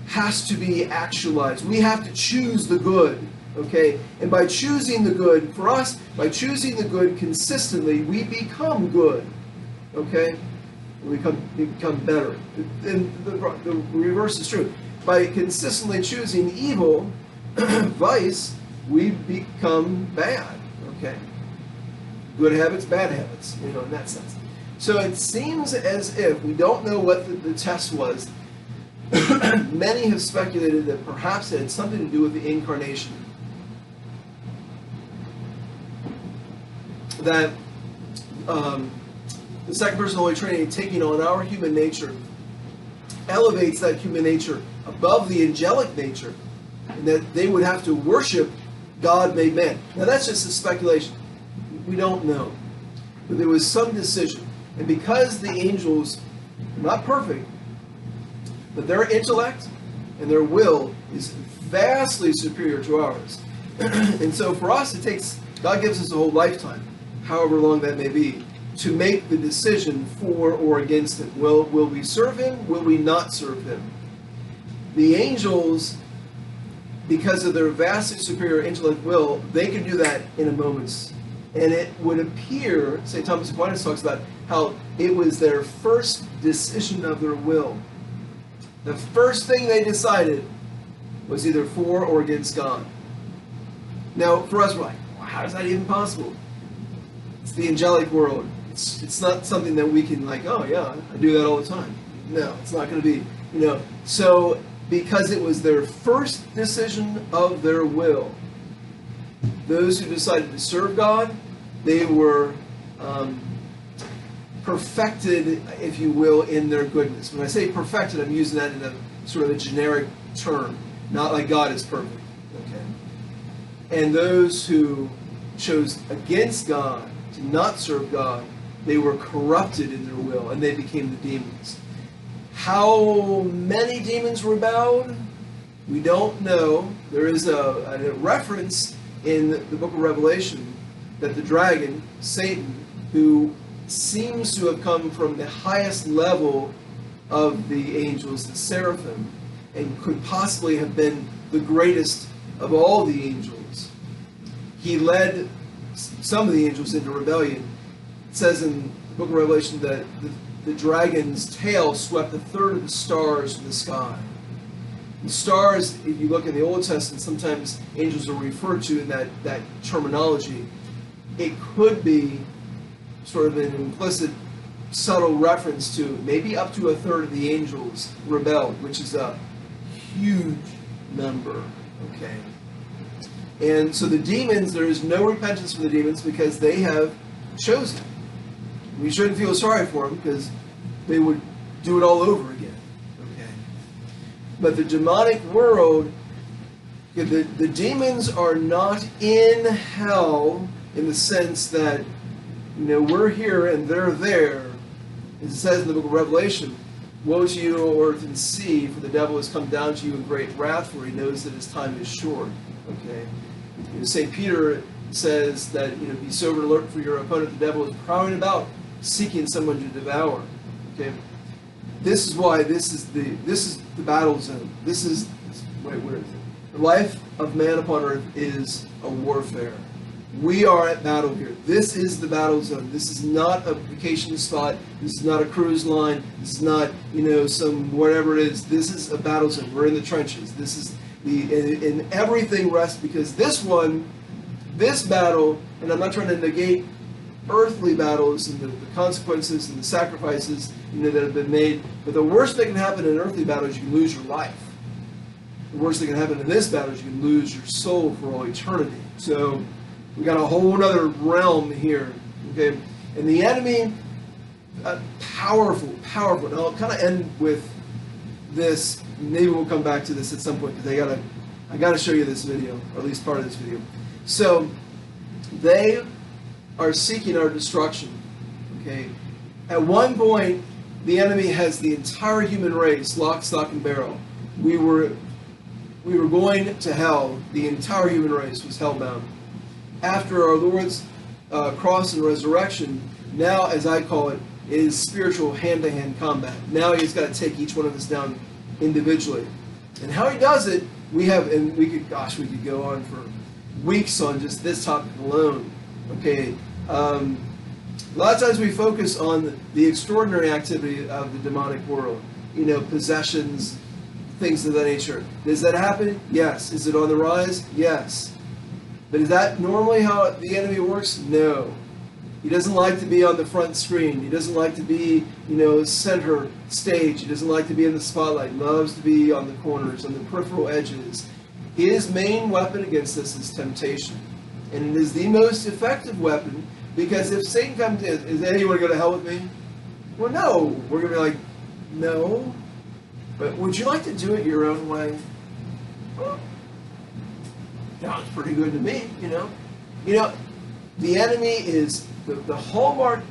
has to be actualized. We have to choose the good, okay? And by choosing the good, for us, by choosing the good consistently, we become good, okay? We become better. And the reverse is true. By consistently choosing evil, vice, we become bad, okay? Good habits, bad habits, in that sense. So it seems as if, we don't know what the test was. Many have speculated that perhaps it had something to do with the incarnation. That the second person of the Holy Trinity taking on our human nature elevates that human nature above the angelic nature, and that they would have to worship God made man. Now that's just a speculation. We don't know. But there was some decision. And because the angels are not perfect, but their intellect and their will is vastly superior to ours. And so for us, God gives us a whole lifetime, however long that may be, to make the decision for or against him. Will we serve him? Will we not serve him? The angels, because of their vastly superior intellect will, they can do that in a moment's. And it would appear, St. Thomas Aquinas talks about how it was their first decision of their will. The first thing they decided was either for or against God. Now, for us, we're like, well, how is that even possible? It's the angelic world. It's not something that we can like, oh yeah, I do that all the time. No, it's not going to be, So, because it was their first decision of their will, those who decided to serve God, they were perfected, if you will, in their goodness. When I say perfected, I'm using that in a sort of a generic term, not like God is perfect. Okay. And those who chose against God, to not serve God, they were corrupted in their will, and they became the demons. How many demons rebelled? We don't know. There is a reference in the book of Revelation that the dragon, Satan, who seems to have come from the highest level of the angels, the seraphim, and could possibly have been the greatest of all the angels. He led some of the angels into rebellion. It says in the book of Revelation that the dragon's tail swept a third of the stars in the sky. The stars, if you look in the Old Testament, sometimes angels are referred to in that terminology. It could be sort of an implicit, subtle reference to maybe up to a third of the angels rebelled, which is a huge number, okay? And so the demons, there is no repentance for the demons because they have chosen. We shouldn't feel sorry for them because they would do it all over again. But the demonic world, the demons are not in hell in the sense that, we're here and they're there. As it says in the book of Revelation, woe to you, O earth and sea, for the devil has come down to you in great wrath, for he knows that his time is short. Okay. St. Peter says that, be sober and alert, for your opponent, the devil, is prowling about, seeking someone to devour. Okay. This is why this is the battle zone. Where is it? The life of man upon earth is a warfare. We are at battle here. This is the battle zone. This is not a vacation spot. This is not a cruise line. This is not, some whatever it is. This is a battle zone. We're in the trenches. This is and everything rests because this battle, and I'm not trying to negate earthly battles and the consequences and the sacrifices that have been made. But the worst that can happen in an earthly battle is you can lose your life. The worst that can happen in this battle is you can lose your soul for all eternity. So we got a whole other realm here. Okay, and the enemy, powerful. And I'll kind of end with this. Maybe we'll come back to this at some point because I gotta show you this video, or at least part of this video. So they are seeking our destruction. Okay. At one point, the enemy has the entire human race lock, stock, and barrel. We were going to hell. The entire human race was hellbound. After our Lord's cross and resurrection, now, as I call it, is spiritual hand-to-hand combat. Now he's got to take each one of us down individually. And how he does it, we could go on for weeks on just this topic alone. Okay, a lot of times we focus on the extraordinary activity of the demonic world. Possessions, things of that nature. Does that happen? Yes. Is it on the rise? Yes. But is that normally how the enemy works? No. He doesn't like to be on the front screen. He doesn't like to be, center stage. He doesn't like to be in the spotlight. He loves to be on the corners, on the peripheral edges. His main weapon against us is temptation. And it is the most effective weapon because if Satan comes in, is hey, you want to go to hell with me? Well, no. We're going to be like, no. But would you like to do it your own way? sounds pretty good to me, you know. The enemy is the hallmark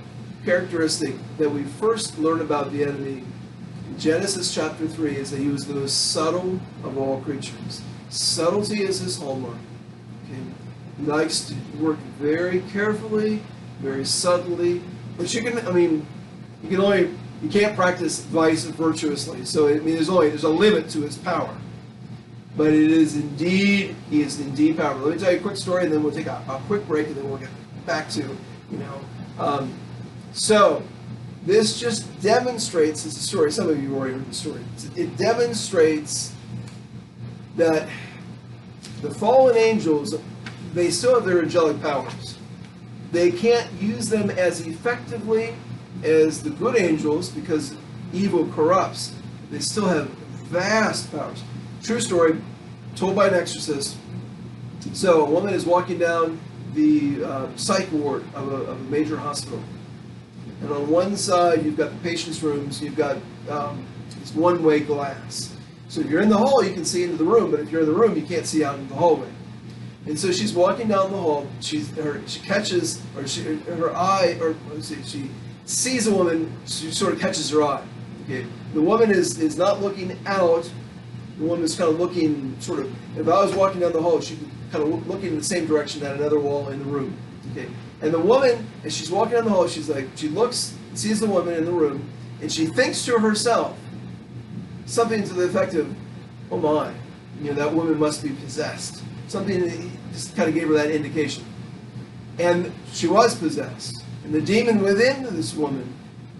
characteristic that we first learn about the enemy in Genesis chapter 3 is that he was the most subtle of all creatures. Subtlety is his hallmark. Okay? He likes to work very carefully, very subtly. But you can't practice vice virtuously. So there's a limit to his power. But he is indeed powerful. Let me tell you a quick story, and then we'll take a quick break, and then we'll get back to, So this just demonstrates, it's a story, some of you already heard the story. It demonstrates that the fallen angels, they still have their angelic powers. They can't use them as effectively as the good angels because evil corrupts. They still have vast powers. True story, told by an exorcist. So a woman is walking down the psych ward of a major hospital. And on one side, you've got the patient's rooms, you've got this one-way glass. So if you're in the hall, you can see into the room, but if you're in the room, you can't see out into the hallway. And so she's walking down the hall, she sees a woman, she sort of catches her eye. Okay, the woman is not looking out, the woman is kind of looking sort of, if I was walking down the hall, she could kind of looking in the same direction at another wall in the room. Okay, and the woman, as she's walking down the hall, she looks, sees the woman in the room, and she thinks to herself something to the effect of, oh my, that woman must be possessed. Something that just kind of gave her that indication. And she was possessed. And the demon within this woman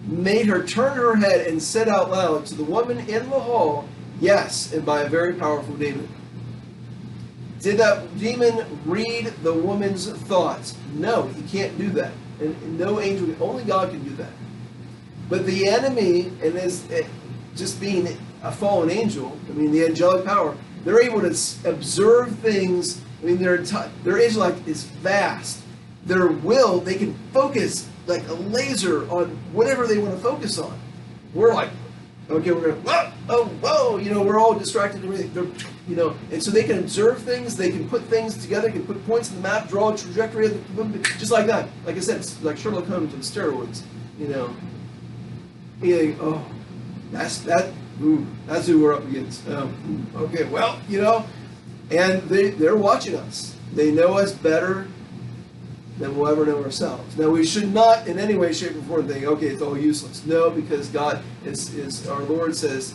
made her turn her head and said out loud to the woman in the hall, yes, and by a very powerful demon. Did that demon read the woman's thoughts? No, he can't do that. And no angel, only God can do that. But the enemy, and as just being a fallen angel, the angelic power, they're able to observe things. Their intellect is vast. Their will, they can focus like a laser on whatever they want to focus on. We're like, okay, we're going, whoa, we're all distracted and everything. And so they can observe things, they can put things together, can put points in the map, draw a trajectory, just like that. Like I said, it's like Sherlock Holmes with steroids. You think, oh, that's who we're up against. Okay, well, and they're watching us. They know us better than we'll ever know ourselves. Now, we should not in any way, shape, or form think, okay, it's all useless. No, because God is our Lord says,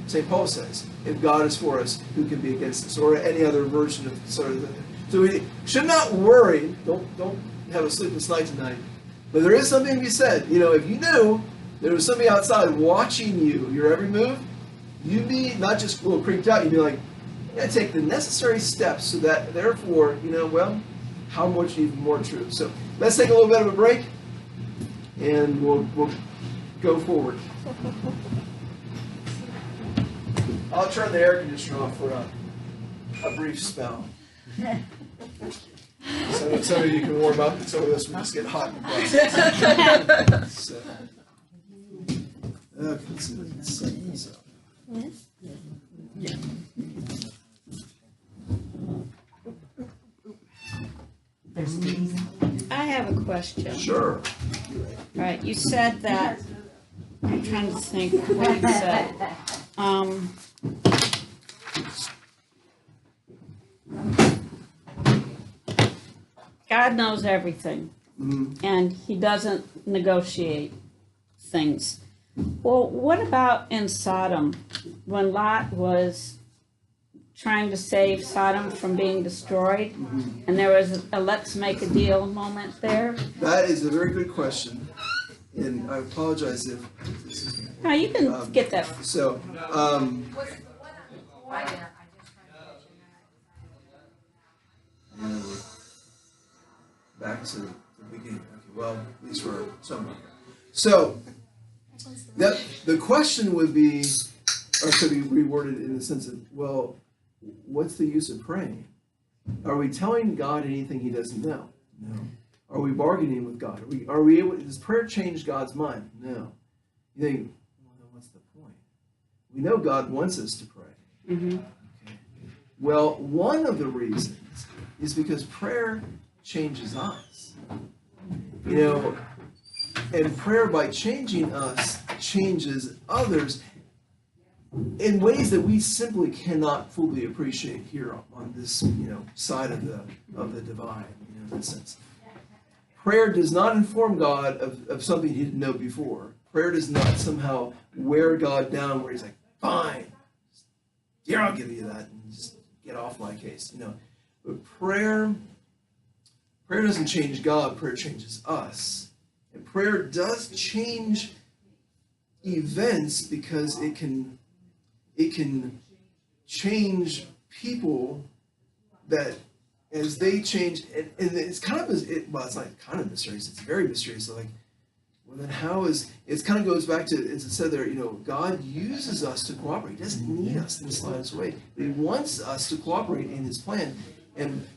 St. Paul says, if God is for us, who can be against us? Or any other version of sort of that. So we should not worry. Don't have a sleepless night tonight. But there is something to be said. If you knew there was somebody outside watching your every move, you'd be not just a little creeped out, you'd be like, you gotta take the necessary steps so that therefore, how much even more true. So let's take a little bit of a break and we'll go forward. I'll turn the air conditioner off for a brief spell. So some of you can warm up and some of us will just get hot in the process. So, okay, so let's set this up. I have a question. Sure. Right, you said that, I'm trying to think what you said. God knows everything, and he doesn't negotiate things. Well, what about in Sodom, when Lot was trying to save Sodom from being destroyed, and there was a let's make a deal moment there? That is a very good question, and I apologize if this is... No, you can get that. So, and back to the beginning. Okay, well, at least we're somewhere. So, the question would be, or could be reworded in the sense of, well, what's the use of praying? Are we telling God anything he doesn't know? No. Are we bargaining with God? Are we able, does prayer change God's mind? No. You think, well, then what's the point? We know God wants us to pray. Okay. Well, one of the reasons is because prayer changes us. You know, and prayer, by changing us, changes others in ways that we simply cannot fully appreciate here on this, side of the divine, in that sense. Prayer does not inform God of something he didn't know before. Prayer does not somehow wear God down where he's like, fine, here, I'll give you that, and just get off my case, But prayer doesn't change God, prayer changes us. And prayer does change events because it can change people that as they change, and it's kind of, it's not kind of mysterious, it's very mysterious. So well then it kind of goes back to, as it said there, God uses us to cooperate. He doesn't need us in the slightest way, but he wants us to cooperate in his plan. And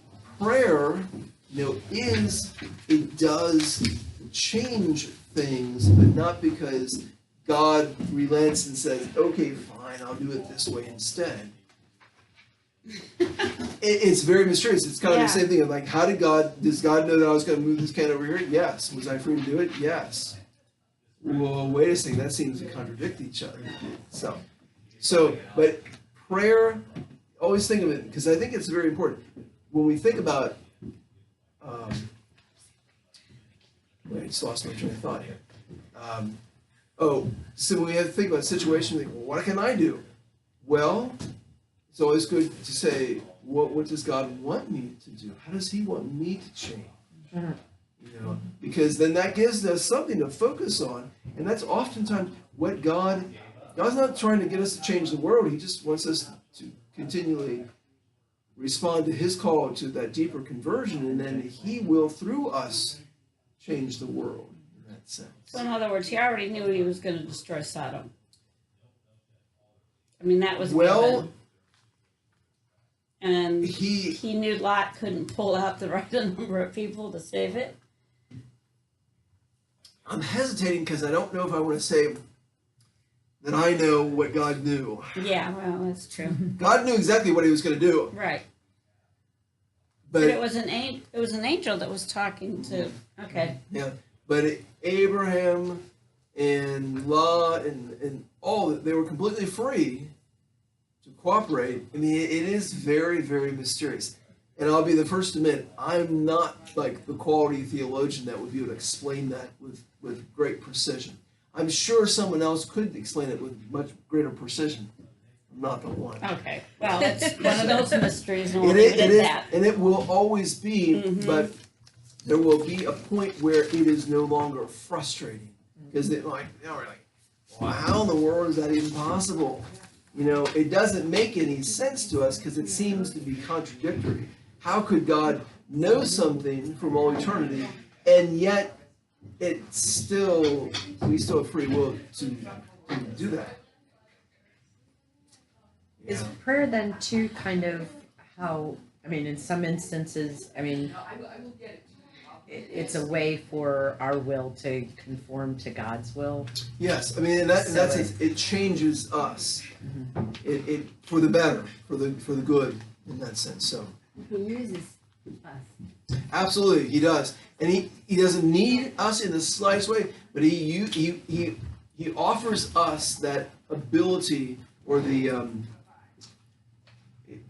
prayer, it does change things, but not because God relents and says, okay, fine, I'll do it this way instead. It's very mysterious. It's kind of the same thing. Like, does God know that I was going to move this can over here? Yes. Was I free to do it? Yes. Well, wait a second, that seems to contradict each other. But prayer, always think of it, because I think it's very important. When we think about, I just lost my train of thought here. So when we have to think about a situation, we think, well, what can I do? Well, it's always good to say, what does God want me to do? How does he want me to change? Because then that gives us something to focus on, and that's oftentimes what God's not trying to get us to change the world. He just wants us to continually respond to his call to that deeper conversion, and then he will, through us, change the world in that sense. So in other words, he already knew he was going to destroy Sodom. I mean, that was given. And he knew Lot couldn't pull out the right number of people to save it. I'm hesitating because I don't know if I want to say that I know what God knew. Yeah, well, that's true. God knew exactly what he was going to do. Right. But it was an angel that was talking to. Okay. Yeah, but Abraham and Lot and all, they were completely free to cooperate. I mean, it is very, very mysterious. And I'll be the first to admit, I'm not like the quality theologian that would be able to explain that with great precision. I'm sure someone else could explain it with much greater precision. I'm not the one. Okay. Well, it's one of those mysteries, and we'll leave it at that. And it will always be, but there will be a point where it is no longer frustrating. Because we're like, well, how in the world is that even possible? It doesn't make any sense to us because it seems to be contradictory. How could God know something from all eternity, and yet we still have free will to do that? Is prayer then too kind of how, in some instances, it's a way for our will to conform to God's will? Yes, in that sense, it changes us. It for the better, for the good, in that sense. So He uses us. Absolutely, he does, and he doesn't need us in the slightest way, but he offers us that ability, or the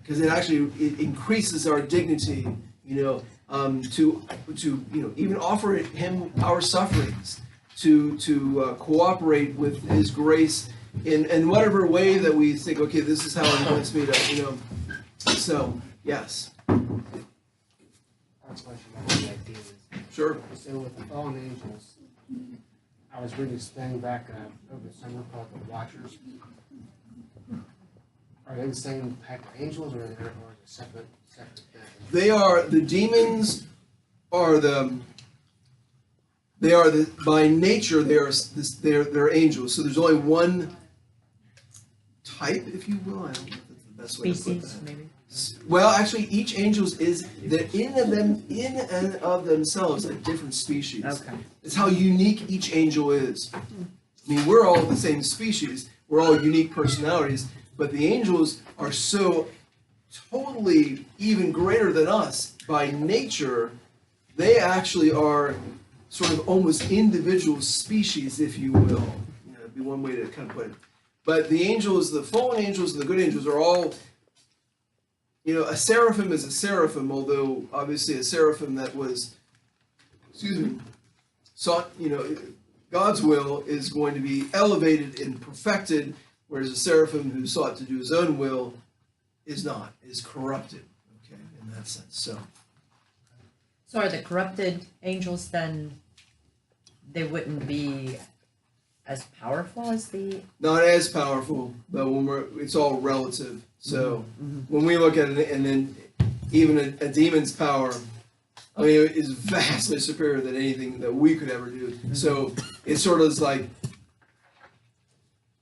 because it increases our dignity, to even offer him our sufferings, to cooperate with his grace in whatever way that we think, okay, this is how he wants me to, So yes. That's what you got the idea is. Sure. So with the fallen angels, I was reading this thing back over the summer called the Watchers. Are they the same type of angels, or is it separate things? They are the demons. By nature they're angels. So there's only one type, if you will. I don't know if that's the best way to put that. Maybe. Well, actually, each angel is in and of themselves a different species. Okay. It's how unique each angel is. We're all the same species. We're all unique personalities, but the angels are so totally even greater than us by nature. They actually are sort of almost individual species, if you will. You know, it'd be one way to kind of put it. But the angels, the fallen angels and the good angels are all, you know, a seraphim is a seraphim, although obviously a seraphim that was, sought, you know, God's will is going to be elevated and perfected, whereas a seraphim who sought to do his own will is not, is corrupted, okay, in that sense. So are the corrupted angels then, they wouldn't be as powerful as the? Not as powerful, but it's all relative. So when we look at it, and then even a demon's power, I mean, is vastly superior than anything that we could ever do. So it sort of is like,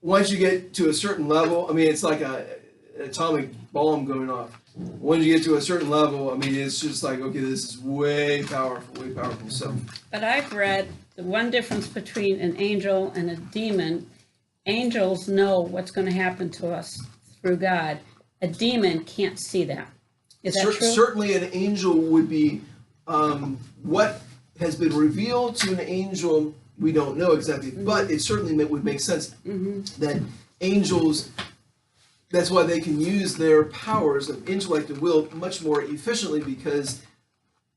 once you get to a certain level, I mean, it's like an atomic bomb going off. Once you get to a certain level, I mean, it's just like, okay, this is way powerful, way powerful. So, But I've read the one difference between an angel and a demon. Angels know what's going to happen to us through God. A demon can't see that. Is that true? Certainly an angel would be, what has been revealed to an angel, we don't know exactly, but it certainly would make sense that angels, that's why they can use their powers of intellect and will much more efficiently, because,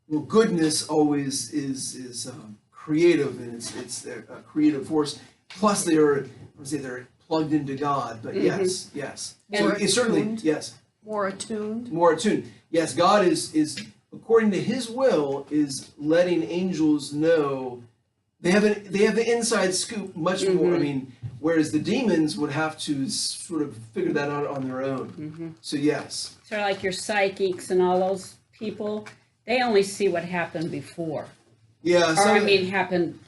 well, goodness always is creative, and it's a creative force. Plus, they're plugged into God. But yes. So it's certainly yes. More attuned. More attuned. Yes, God is according to His will is letting angels know. They have the inside scoop much more. I mean, whereas the demons would have to sort of figure that out on their own. So yes. So like your psychics and all those people, they only see what happened before. Yeah. Happened.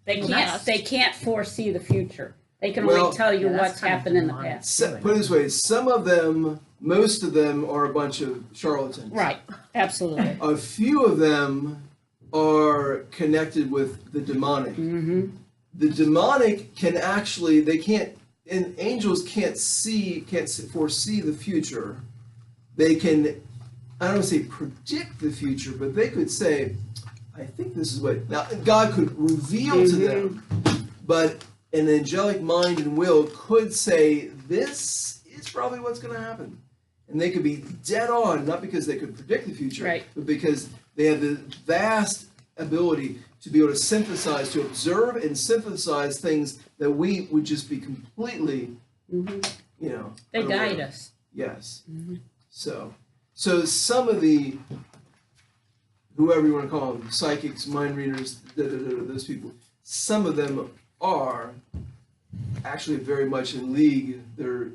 They can't foresee the future. They can Well, only tell you yeah, that's what's kind of happened in the demonic. past. Put it this way, some of them, most of them are a bunch of charlatans. Right. Absolutely. A few of them are connected with the demonic. The demonic can actually, they can't, and angels can't foresee the future. They can, I don't want to say predict the future, but they could say, I think this is what, now God could reveal to them, but an angelic mind and will could say, this is probably what's going to happen. And they could be dead on, not because they could predict the future, Right. but because they have the vast ability to be able to synthesize, to observe and synthesize things that we would just be completely, you know. They unaware guide of. us. Yes. So some of the, whoever you want to call them, psychics, mind readers, those people, some of them are actually very much in league. They're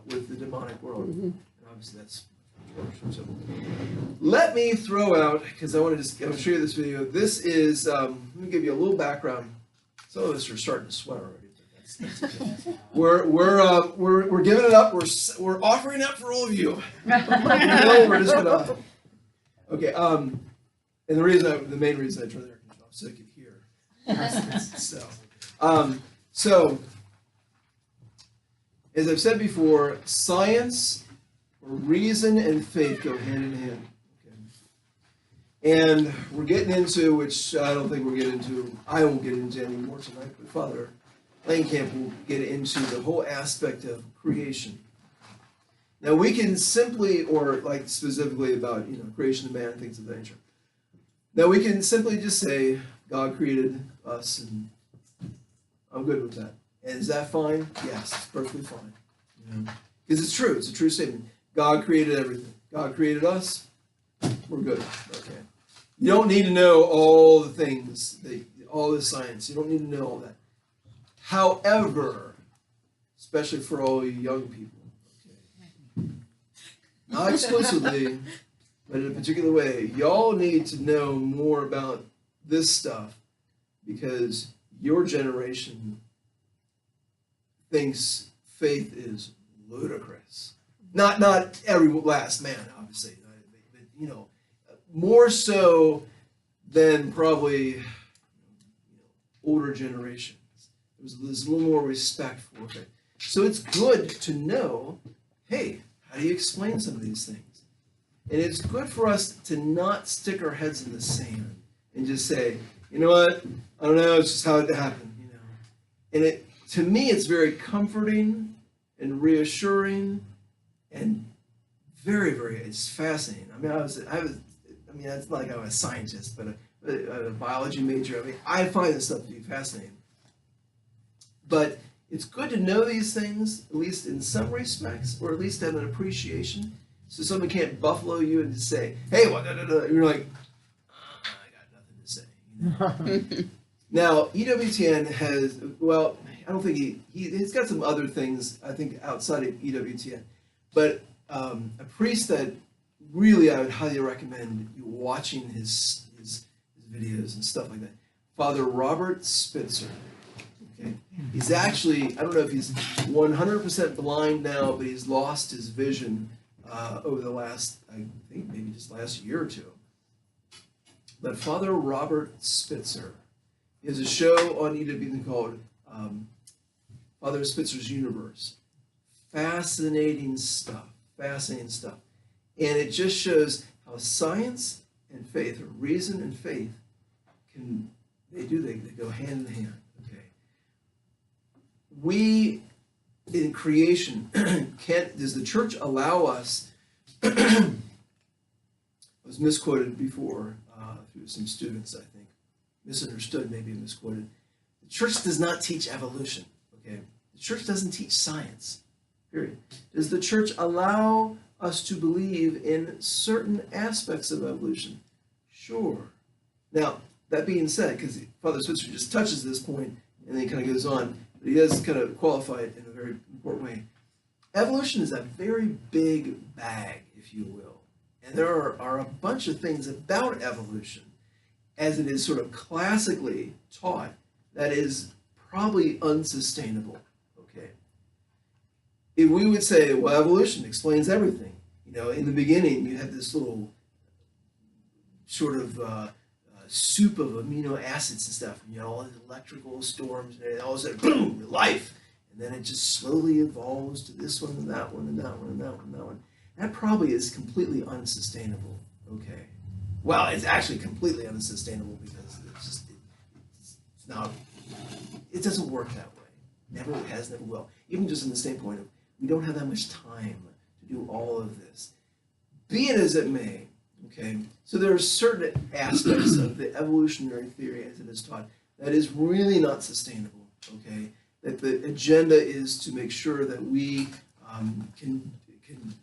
with the demonic world. And obviously that's much more. So let me throw out, because I want to show you this video. This is, let me give you a little background. Some of us are starting to sweat already. That's okay. We're giving it up. We're offering up for all of you. We're just gonna. Okay. And the main reason I turned the air conditioner off so I could hear. So, as I've said before, science, or reason, and faith go hand in hand. Okay? And we're getting into, which I don't think we'll get into, I won't get into anymore tonight, but Father Langkamp will get into the whole aspect of creation. Now we can simply, or like specifically about, creation of man, things of that nature. Now we can simply just say, God created us, and I'm good with that. And is that fine? Yes, it's perfectly fine. Because it's true. It's a true statement. God created everything. God created us. We're good. Okay. You don't need to know all the things, all the science. You don't need to know all that. However, especially for all you young people, okay, not exclusively, but in a particular way, y'all need to know more about this stuff because your generation thinks faith is ludicrous. Not every last man, obviously, but more so than probably older generations. There's a little more respect for it. So it's good to know, hey, How do you explain some of these things? And it's good for us to not stick our heads in the sand and just say, you know what, I don't know, it's just how it happened, you know. And it, to me, it's very comforting and reassuring and very, very, it's fascinating. I mean, it's not like I'm a scientist, but a biology major. I mean, I find this stuff to be fascinating. But it's good to know these things, at least in some respects, or at least have an appreciation. So someone can't buffalo you and just say, hey, what, da, da, da. You're like, I got nothing to say. You know? Now, EWTN has, well, I don't think he's got some other things, I think, outside of EWTN. But a priest that really I would highly recommend you watching his videos and stuff like that, Father Robert Spitzer. Okay, he's actually, I don't know if he's 100% blind now, but he's lost his vision over the last, I think maybe just last year or two. But Father Robert Spitzer, he has a show on EWTN called Father Spitzer's Universe. Fascinating stuff, fascinating stuff. And it just shows how science and faith, or reason and faith, they go hand in hand. Okay. We, in creation, does the church allow us, I was misquoted before through some students, I think, misunderstood, maybe misquoted. The church does not teach evolution, okay? The church doesn't teach science, period. Does the church allow us to believe in certain aspects of evolution? Sure. Now, that being said, because Father Spitzer just touches this point and then he kind of goes on, but he does kind of qualify it in a very important way. Evolution is a very big bag, if you will. And there are a bunch of things about evolution, as it is sort of classically taught, that is probably unsustainable. Okay. If we would say, well, evolution explains everything. You know, in the beginning, you had this little sort of soup of amino acids and stuff, and you know, all these electrical storms, and all of a sudden, boom, life. And then it just slowly evolves to this one and that one and that one and that one and that one. That probably is completely unsustainable. Okay. Well, it's actually completely unsustainable because it's not, it doesn't work that way. Never has, never will. Even just in the standpoint of, we don't have that much time to do all of this. Be it as it may, okay, so there are certain aspects of the evolutionary theory as it is taught that is really not sustainable, okay, that the agenda is to make sure that we can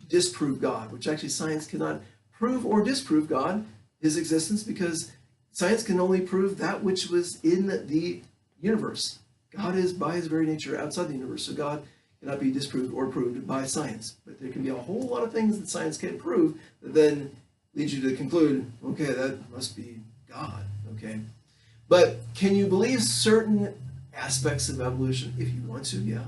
disprove God, which actually science cannot prove or disprove God, his existence, because science can only prove that which was in the universe. God is, by his very nature, outside the universe, so God cannot be disproved or proved by science. But there can be a whole lot of things that science can't prove that then leads you to conclude, okay, that must be God, okay? But can you believe certain aspects of evolution? If you want to, yeah.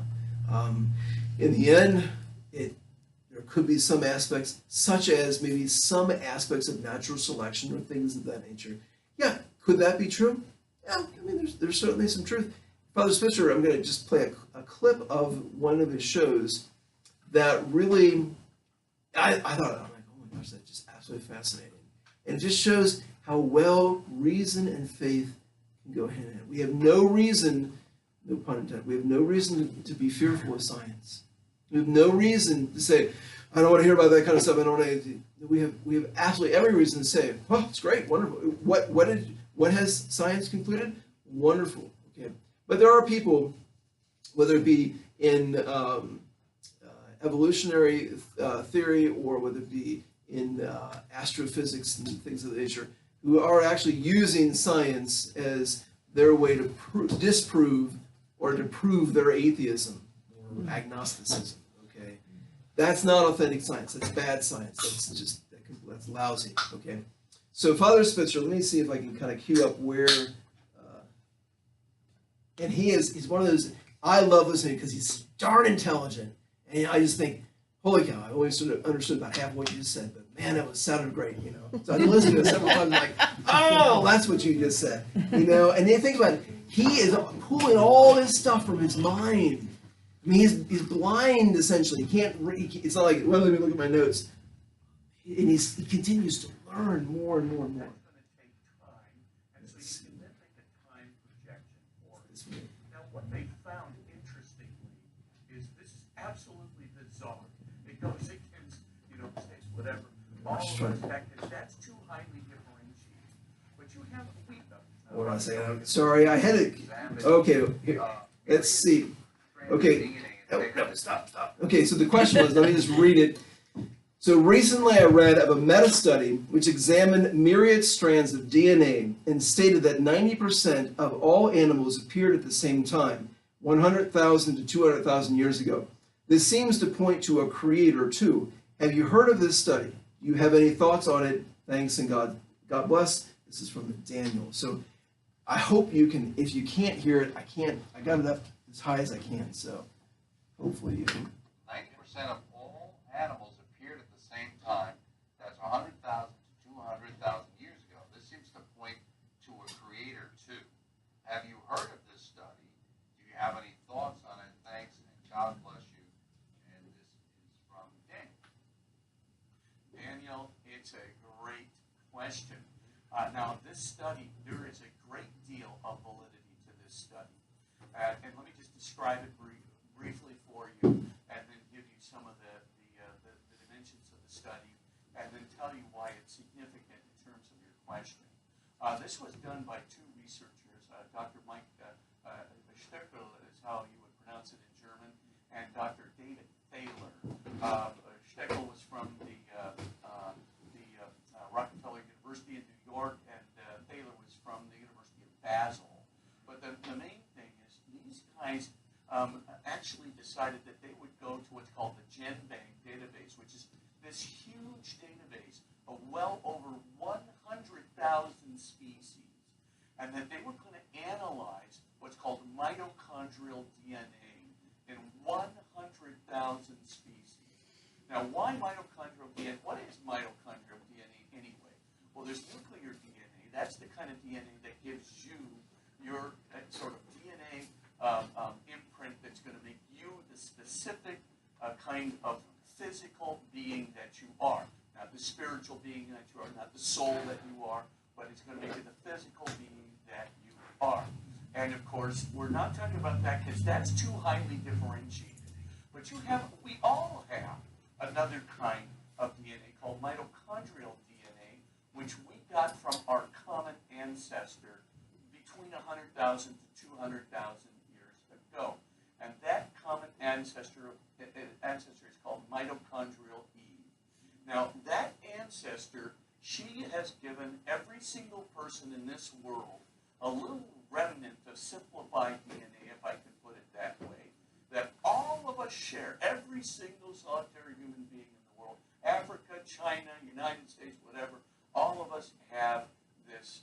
In the end, there could be some aspects, such as maybe some aspects of natural selection or things of that nature. Yeah, could that be true? Yeah, I mean, there's certainly some truth. Father Spitzer, I'm going to just play a clip of one of his shows that really, I thought, I'm like, oh my gosh, that's just absolutely fascinating. And it just shows how well reason and faith can go hand in hand. We have no reason, no pun intended, we have no reason to be fearful of science. We have no reason to say, I don't want to hear about that kind of stuff. I don't want to. We have absolutely every reason to say, oh, it's great, wonderful. What has science concluded? Wonderful. Okay, but there are people, whether it be in evolutionary theory or whether it be in astrophysics and things of that nature, who are actually using science as their way to disprove or to prove their atheism or agnosticism. Okay, that's not authentic science. That's bad science. That's lousy. Okay, so Father Spitzer, let me see if I can kind of cue up where, and he's one of those, I love listening because he's darn intelligent, and I just think, holy cow, I only understood about half of what you just said, but man, that sounded great, you know. So I listened to it several times, like, oh, that's what you just said, you know. And then think about it, he is pulling all this stuff from his mind, I mean, he's blind essentially. He can't. It's not like, well, let me look at my notes. And he continues to learn more and more and more. That's going to take time, and so you can then make a time projection for it. Now, what they found interestingly is this is absolutely bizarre. It goes against, states, whatever. All of us back then, that's too highly differentiated. But you have Hold on a second. Sorry, I had it. Okay, here. Let's see. Okay. No, stop. Okay, so the question was, let me just read it. So recently I read of a meta-study which examined myriad strands of DNA and stated that 90% of all animals appeared at the same time, 100,000 to 200,000 years ago. This seems to point to a creator too. Have you heard of this study? Do you have any thoughts on it? Thanks and God bless. This is from Daniel. So I hope you can, if you can't hear it, I got it up as high as I can, so hopefully you can. 90% of all animals appeared at the same time. That's 100,000 to 200,000 years ago. This seems to point to a creator too. Have you heard of this study? Do you have any thoughts on it? Thanks and God bless you. And this is from Daniel. Daniel, it's a great question. Now, this study, there is a great deal of validity to this study. And let me just describe it briefly for you, and then give you some of the dimensions of the study, and then tell you why it's significant in terms of your question. This was done by two researchers, Dr. Mike Steckel is how you would pronounce it in German, and Dr. David Thaler. Steckel was from the Rockefeller University in New York, and Thaler was from the University of Basel. But the main thing is these guys actually decided that they would go to what's called the GenBank database, which is this huge database of well over 100,000 species, and that they were going to analyze what's called mitochondrial DNA in 100,000 species. Now, why mitochondrial DNA? What is mitochondrial DNA anyway? Well, there's nuclear DNA. That's the kind of DNA that gives you your sort of DNA imprint that's going to make you the specific kind of physical being that you are. Not the spiritual being that you are, not the soul that you are, but it's going to make you the physical being that you are. And of course, we're not talking about that because that's too highly differentiated. But we all have another kind of DNA called mitochondrial DNA, which we got from our common ancestor between 100,000 to 200,000 years ago. And that common ancestor is called mitochondrial Eve. Now, that ancestor, she has given every single person in this world a little remnant of simplified DNA, if I can put it that way, that all of us share, every single solitary human being in the world, Africa, China, United States, whatever, all of us have this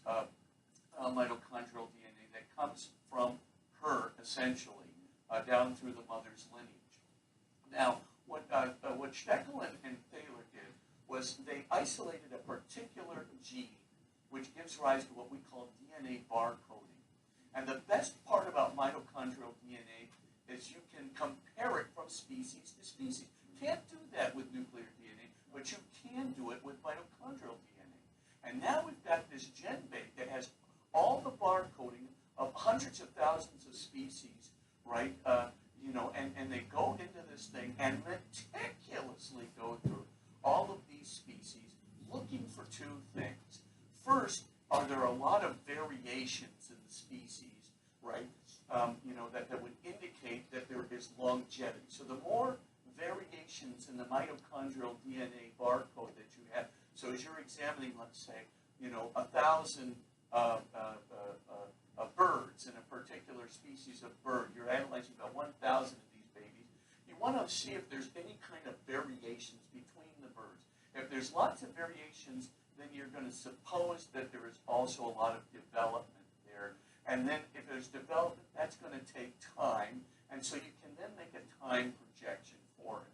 mitochondrial DNA that comes from her, essentially, down through the mother's lineage. Now, what Steckel and Thaler did was they isolated a particular gene which gives rise to what we call DNA barcoding. And the best part about mitochondrial DNA is you can compare it from species to species. You can't do that with nuclear DNA, but you can do it with mitochondrial DNA. And now we've got this GenBank that has all the barcoding of hundreds of thousands of species, right? And they go into this thing and meticulously go through all of these species, looking for two things. First, are there a lot of variations in the species, right? That would indicate that there is longevity. So the more variations in the mitochondrial DNA barcode that you have, so as you're examining, let's say, 1,000 birds in a particular species of bird, you're analyzing about 1,000 of these babies, you want to see if there's any kind of variations between the birds. If there's lots of variations, then you're going to suppose that there is also a lot of development there. And then if there's development, that's going to take time, and so you can then make a time projection for it.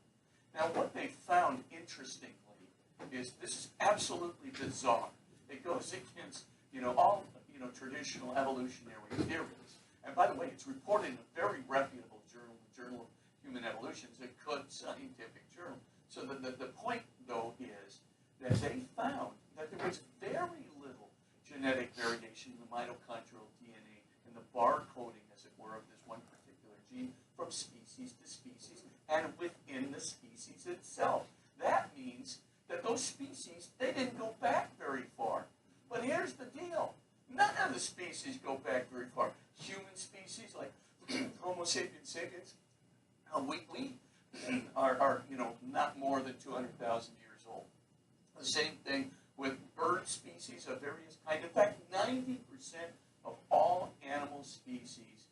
Now, what they found, interestingly, is this is absolutely bizarre. It goes against, all, traditional evolutionary theories. And by the way, it's reported in a very reputable journal, the Journal of Human Evolution is a good scientific journal. So the point, though, is that they found that there was very little genetic variation in the mitochondrial DNA, in the barcoding, as it were, of this one particular gene from species to species and within the species itself. That means that those species, they didn't go back very far. But here's the deal. None of the species go back very far. Human species like Homo sapiens sapiens, we are not more than 200,000 years old. The same thing with bird species of various kinds. In fact, 90% of all animal species,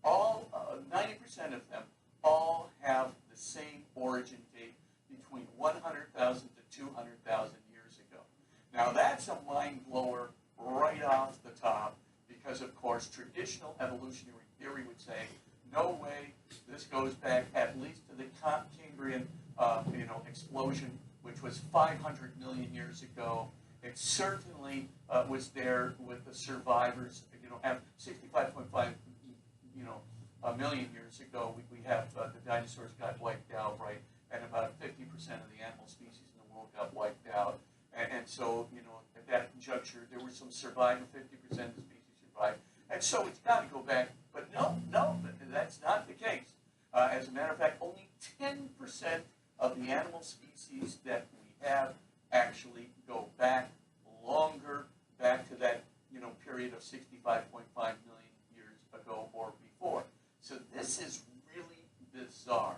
90% of them, all have the same origin date between 100,000 to 200,000 years ago. Now that's a mind blower right off the top, because of course traditional evolutionary theory would say, no way, this goes back at least to the Cambrian explosion, which was 500 million years ago. It certainly was there with the survivors, 65.5 million years ago, we have the dinosaurs got wiped out, right? And about 50% of the animal species in the world got wiped out. And so, at that juncture, there was some surviving, 50% of the species survived. And so it's got to go back. But no, that's not the case. As a matter of fact, only 10% of the animal species that we have actually go back longer, back to that, period of 65.5 million years ago or before. So this is really bizarre.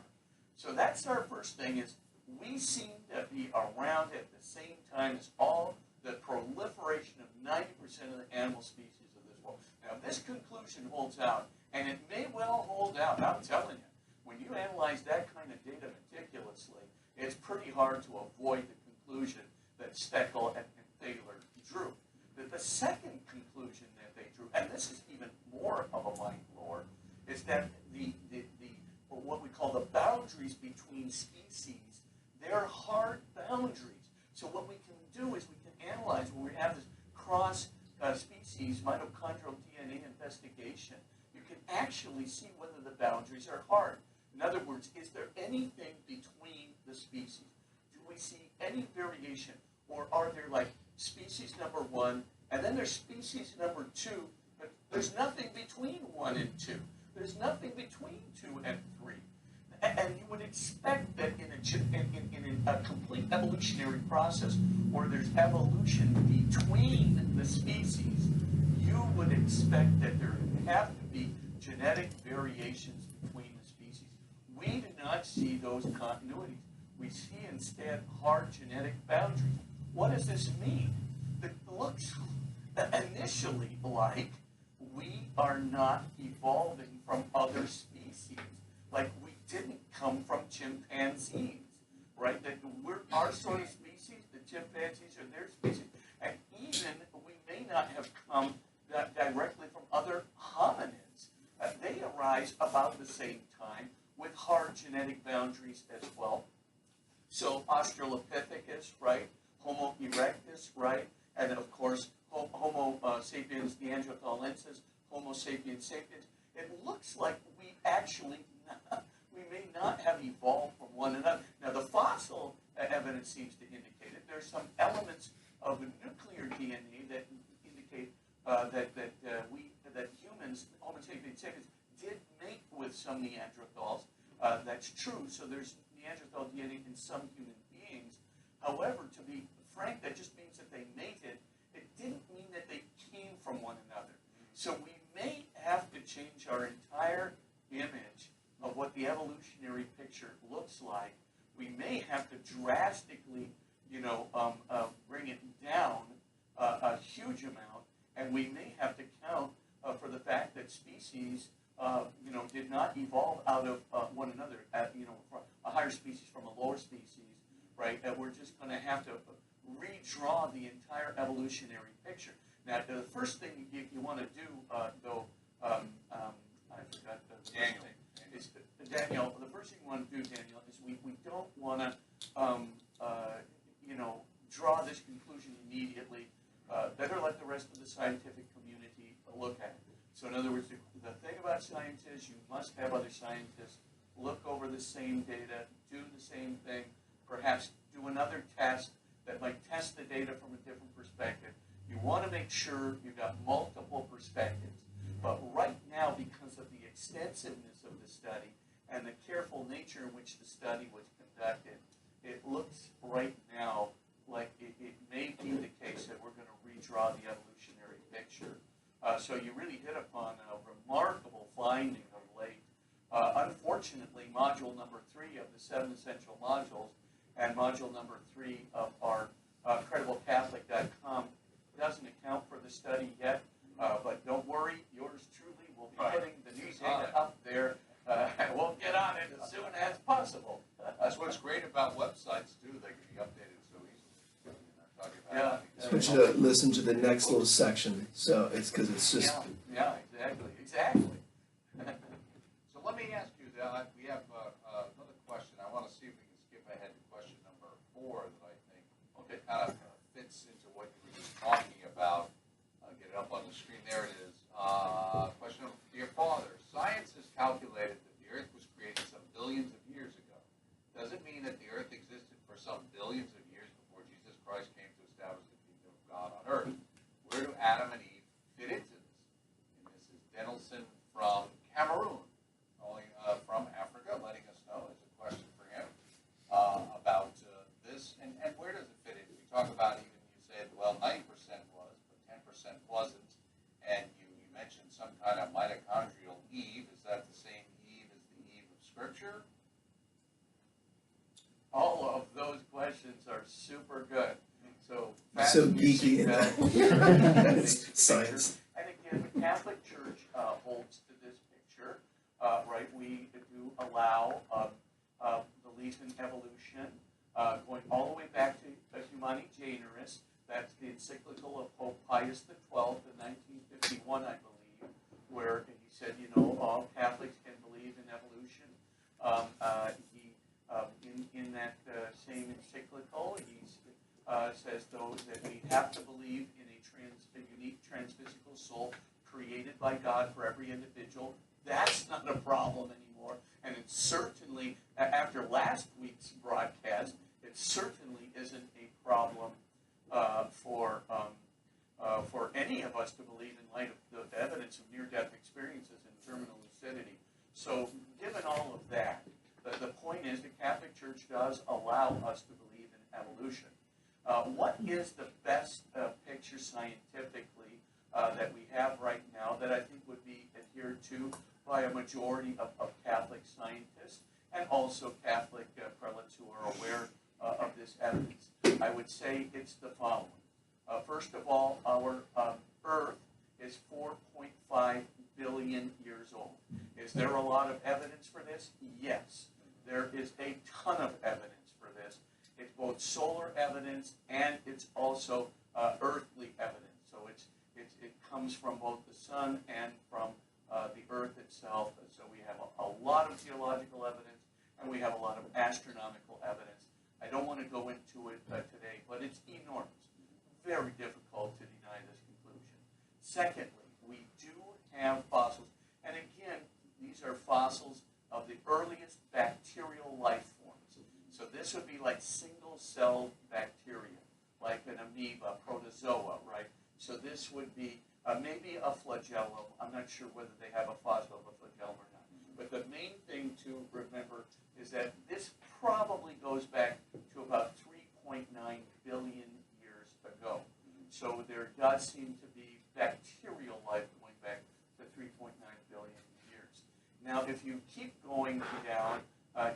So that's our first thing, is we seem to be around at the same time as all the proliferation of 90% of the animal species of this world. Now, this conclusion holds out, and it may well hold out. I'm telling you, when you analyze that kind of data meticulously, it's pretty hard to avoid the conclusion that Steckel and Thaler drew. The second conclusion that they drew, and this is even more of a mind blower, is that what we call the boundaries between species, they're hard boundaries. So what we can do is we can analyze when we have this cross-species mitochondrial DNA investigation. You can actually see whether the boundaries are hard. In other words, is there anything between the species? Do we see any variation? Or are there like species number 1, and then there's species number 2, but there's nothing between 1 and 2. There's nothing between 2 and 3. And you would expect that in a complete evolutionary process where there's evolution between the species, you would expect that there have to be genetic variations between the species. We do not see those continuities. We see instead hard genetic boundaries. What does this mean? It looks initially like we are not evolving from other species. Like we didn't come from chimpanzees, right? That we're our sort of species, the chimpanzees are their species. And even we may not have come directly from other hominids. They arise about the same time with hard genetic boundaries as well. So Australopithecus, right? Homo erectus, right? And then, of course, Homo sapiens neanderthalensis, Homo sapiens sapiens. It looks like we may not have evolved from one another. Now, the fossil evidence seems to indicate it. There's some elements of nuclear DNA that indicate that humans, Homo sapiens sapiens, did mate with some Neanderthals. That's true. So there's Neanderthal DNA in some human beings. However, to be frank, that just means that they mated. It didn't mean that they came from one another. So we may have to change our entire image of what the evolutionary picture looks like. We may have to drastically, bring it down a huge amount, and we may have to count for the fact that species, did not evolve out of one another. From a higher species from a lower species, right? That we're just going to have to redraw the entire evolutionary picture. Now, the first thing you want to do, though, I forgot the first Daniel. thing. Is, Daniel, the first thing you want to do, Daniel, is we don't want to, draw this conclusion immediately. Better let the rest of the scientific community look at it. So in other words, the thing about science is you must have other scientists look over over the same data, do the same thing, perhaps do another test that might test the data from a different perspective. You want to make sure you've got multiple perspectives. But right now, because of the extensiveness of the study and the careful nature in which the study was conducted, it looks right now like it may be the case that we're going to redraw the evolutionary picture. So you really hit upon a remarkable finding of late. Unfortunately, module number 3 of the 7 essential modules and module number 3 of our crediblecatholic.com doesn't account for the study yet. But don't worry, yours truly will be putting the new data up there. And we'll get on it as soon as possible. That's what's great about websites too. They can be updated so easily. I want you to listen to the next little section. So it's because it's just. Yeah, exactly. So let me ask you, we have another question. I want to see if we can skip ahead to question number 4 that I think kind of fits into what you were just talking about. Get it up on the screen. There it is. Question number, dear Father, science has calculated that the Earth was created some billions of years ago. Does it mean that the Earth existed for some billions of years before Jesus Christ came to establish the kingdom of God on Earth? Where do Adam and Eve fit into this? And this is Denelson from Cameroon, calling from Africa, letting us know. There's a question for him about this. And where does it fit in? We talk about even, you said, well, 90% was, but 10% wasn't. And you mentioned some kind of mitochondrial Eve. Is that the same Eve as the Eve of Scripture? All of those questions are super good. So Geeky in that. Science. And again, the Catholic Church holds to this picture, right? We do allow belief in evolution, going all the way back to Humani Generis. That's the encyclical of Pope Pius XII in 1951, I believe, where he said, all Catholics can believe in evolution. In that same encyclical, he says, though, that we have to believe in a unique transphysical soul created by God for every individual. That's not a problem anymore. And it certainly, after last week's broadcast, it certainly isn't a problem for any of us to believe in light of the evidence of near-death experiences and terminal lucidity. So given all of that, the point is the Catholic Church does allow us to believe in evolution. What is the best picture scientifically that we have right now that I think would be adhered to by a majority of Catholic scientists and also Catholic prelates who are aware of this evidence? I would say it's the following. First of all, our Earth is 4.5 billion years old. Is there a lot of evidence for this? Yes. There is a ton of evidence for this. It's both solar evidence and it's also earthly evidence. So it comes from both the sun and from the Earth itself. So we have a lot of geological evidence and we have a lot of astronomical evidence. I don't want to go into it today, but it's enormous. Very difficult to deny this conclusion. Secondly, we do have fossils. And again, these are fossils of the earliest bacterial life forms. So this would be like single-celled bacteria, like an amoeba, protozoa, right? So this would be maybe a flagellum. I'm not sure whether they have a fossil of a flagellum or not. But the main thing to remember is that this probably goes back to about 3.9 billion years ago. So there does seem to be bacterial life going back to 3.9 billion years. Now, if you keep going down,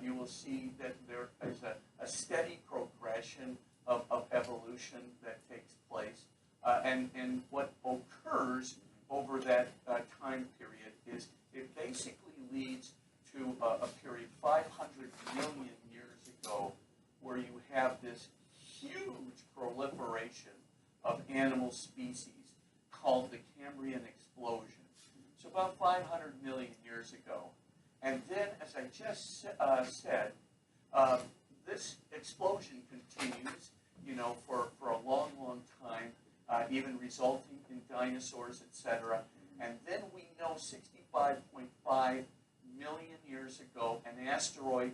you will see that there is a steady progression of evolution that takes place. And what occurs over that time period is it basically leads to a period 500 million years ago where you have this huge proliferation of animal species called the Cambrian explosion. So about 500 million years ago. And then, as I just said, this explosion continues, for a long, long time, even resulting in dinosaurs, etc. And then we know 65.5 million years ago, an asteroid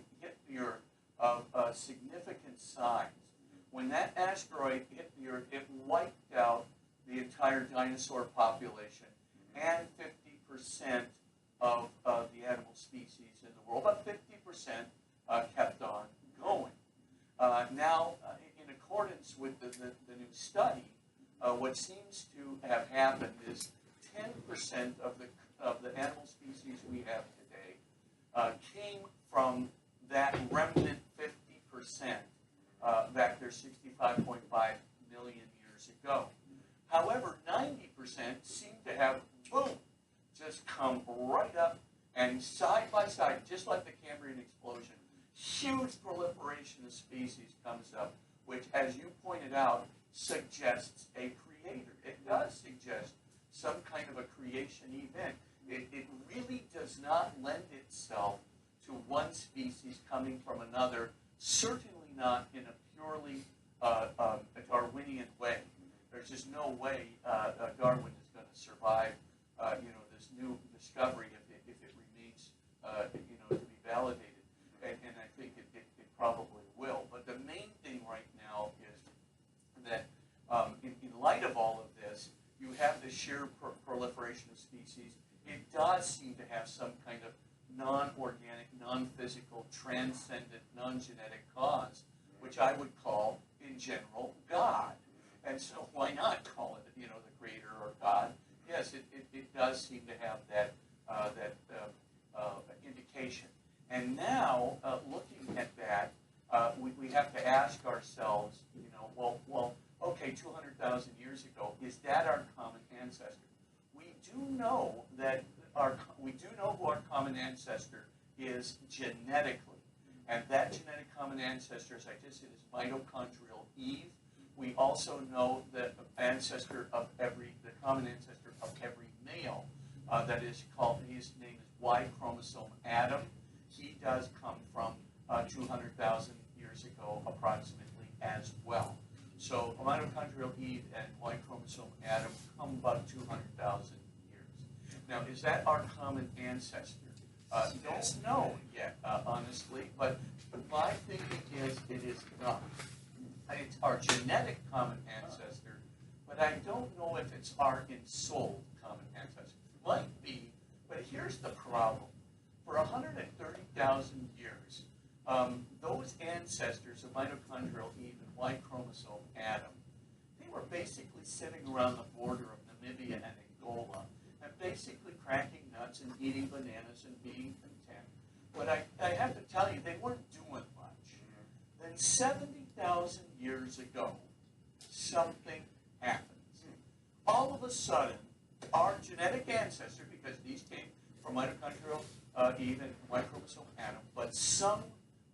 different size. When that asteroid hit the Earth, it wiped out the entire dinosaur population and 50% of the animal species in the world, but 50% kept on going. Now, in accordance with the new study, what seems to have happened is 10% of the animal species we have today came from that remnant 50% back there 65.5 million years ago. However, 90% seem to have, boom, just come right up and side by side, just like the Cambrian explosion, huge proliferation of species comes up, which, as you pointed out, suggests a creator. It does suggest some kind of a creation event. It really does not lend itself to one species coming from another, certainly not in a purely Darwinian way. There's just no way Darwin is going to survive, this new discovery if it remains, to be validated. And I think it probably will. But the main thing right now is that in light of all of this, you have the sheer proliferation of species. It does seem to have some kind of non-organic, non-physical, transcendent, non-genetic cause, which I would call, in general, God. And so why not call it, the creator or God? Yes, it does seem to have that indication. And now, looking at that, we have to ask ourselves, okay, 200,000 years ago, is that our common ancestor? We do know who our common ancestor is genetically, and that genetic common ancestor, as I just said, is mitochondrial Eve. We also know that the common ancestor of every male, that is called, his name is Y chromosome Adam. He does come from 200,000 years ago, approximately, as well. So mitochondrial Eve and Y chromosome Adam come about 200,000 years. Now, is that our common ancestor? Don't know yet, honestly, but my thinking is it is not. It's our genetic common ancestor, but I don't know if it's our ensouled common ancestor. It might be, but here's the problem. For 130,000 years, those ancestors of mitochondrial Eve and Y chromosome Adam, they were basically sitting around the border of Namibia and Angola and basically cracking nuts and eating bananas and being content. But I have to tell you, they weren't doing much. Then 70,000 years ago, something happens. All of a sudden, our genetic ancestor, because these came from mitochondrial Eve and Y chromosome Adam, but some,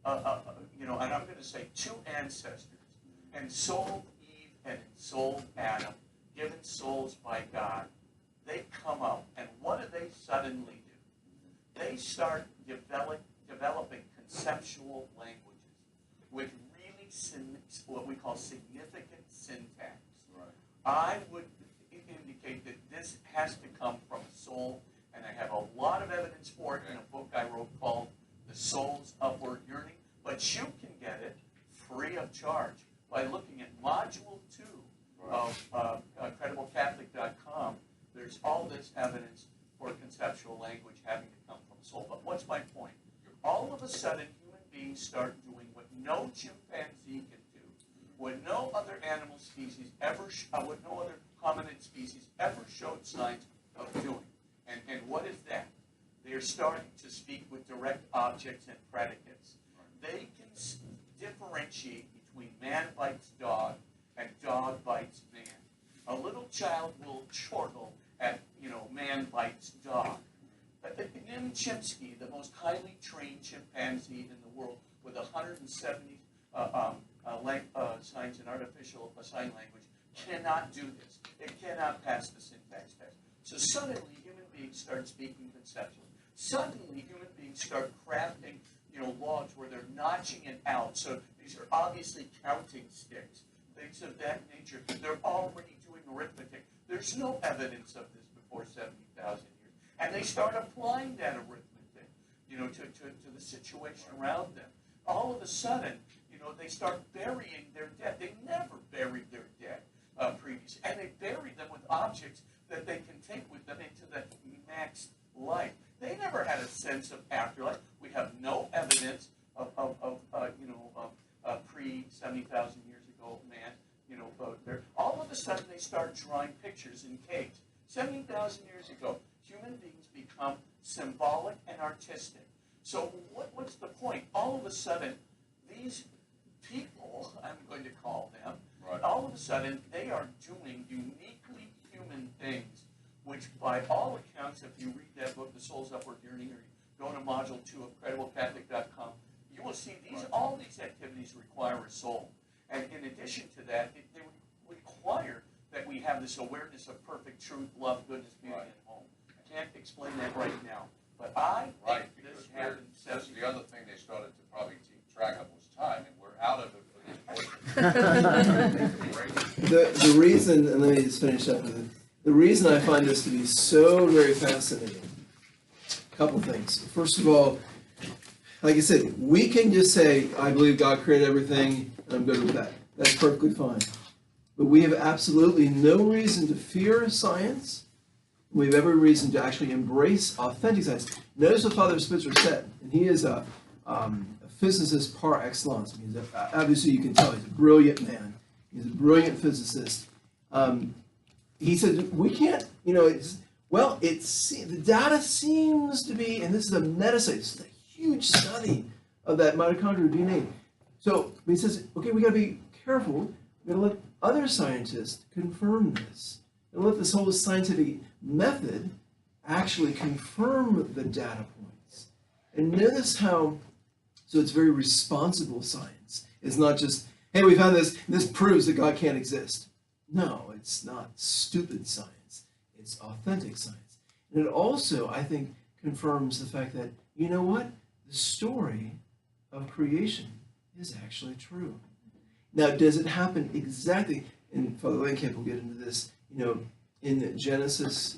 and I'm going to say two ancestors, ensouled Eve and ensouled Adam, given souls by God, they come up, and what do they suddenly do? They start developing conceptual languages with really what we call significant syntax. Right. I would indicate that this has to come from a soul, and I have a lot of evidence for it in a book I wrote called The Soul's Upward Yearning, but you can get it free of charge by looking at Module 2 of crediblecatholic.com. There's all this evidence for conceptual language having to come from a soul. But what's my point? All of a sudden, human beings start doing what no chimpanzee can do, what no other animal species ever, what no other hominid species ever showed signs of doing. And what is that? They're starting to speak with direct objects and predicates. They can differentiate between man bites dog and dog bites man. A little child will chortle at, man bites dog. Nim Chimpsky, the most highly trained chimpanzee in the world with 170 signs in artificial sign language, cannot do this. It cannot pass the syntax test. So suddenly, human beings start speaking conceptually. Suddenly, human beings start crafting, logs where they're notching it out. So these are obviously counting sticks, things of that nature. They're already doing arithmetic. There's no evidence of this before 70,000 years. And they start applying that arithmetic, to the situation around them. All of a sudden, they start burying their dead. They never buried their dead previously, and they bury them with objects that they can take with them into the next life. They never had a sense of afterlife. We have no evidence of pre 70,000 years ago man. All of a sudden they start drawing pictures in caves. 70,000 years ago, human beings become symbolic and artistic. So what's the point? All of a sudden, these people, I'm going to call them, all of a sudden they are doing uniquely human things, which by all accounts, if you read that book, The Soul's Upward Journey, or you go to Module 2 of CredibleCatholic.com, you will see all these activities require a soul. And in addition to that, they would require that we have this awareness of perfect truth, love, goodness, beauty, and home. I can't explain that right now. But I think this happened. That's the other thing they started to probably keep track of was time, and we're out of it for this point. The reason, and let me just finish up with it. The reason I find this to be so very fascinating, a couple things. First of all, like I said, we can just say, I believe God created everything, and I'm good with that. That's perfectly fine. But we have absolutely no reason to fear science. We have every reason to actually embrace authentic science. Notice what Father Spitzer said, and he is a physicist par excellence. I mean, obviously, you can tell he's a brilliant man. He's a brilliant physicist. He said, we can't, the data seems to be, and this is a meta-study, this is a huge study of that mitochondrial DNA. So he says, okay, we got to be careful. We got to let other scientists confirm this, and let this whole scientific method actually confirm the data points. And notice how, so it's very responsible science. It's not just, hey, we found this, and this proves that God can't exist. No, it's not stupid science. It's authentic science. And it also, I think, confirms the fact that, you know what? The story of creation is actually true. Now, does it happen exactly, and Father Lankamp will get into this, in Genesis,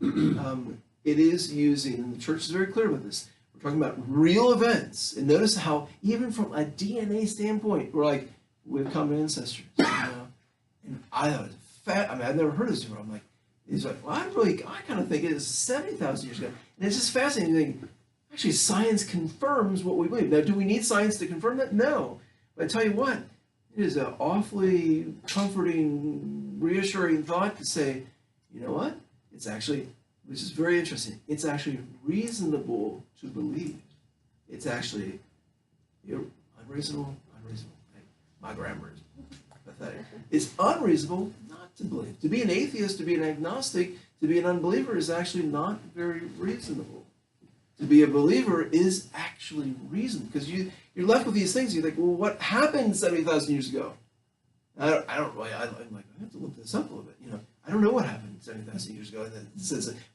it is using, and the church is very clear about this, we're talking about real events. And notice how, even from a DNA standpoint, we're like, we've common ancestors, And I thought it was I've never heard this before. I'm like, he's like, well, I kind of think it is 70,000 years ago. And it's just fascinating to think, actually, science confirms what we believe. Now, do we need science to confirm that? No. But I tell you what, it is an awfully comforting, reassuring thought to say, you know what? It's actually, which is very interesting, it's actually reasonable to believe. It's actually unreasonable. My grammar is pathetic. It's unreasonable not to believe. To be an atheist, to be an agnostic, to be an unbeliever is actually not very reasonable. To be a believer is actually reasonable, because you're left with these things. You think, well, what happened 70,000 years ago? I'm like, I have to look this up a little bit. I don't know what happened 70,000 years ago.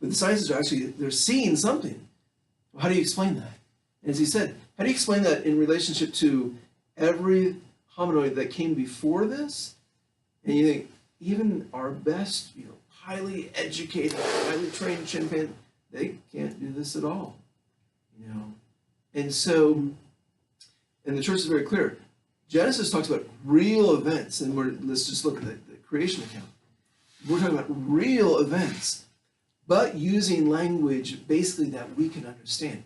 But the scientists are actually, they're seeing something. Well, how do you explain that? And as he said, how do you explain that in relationship to every hominoid that came before this? And you think, even our best, highly educated, highly trained chimpanzee, they can't do this at all. And so, and the church is very clear. Genesis talks about real events, and let's just look at the creation account. We're talking about real events, but using language basically that we can understand.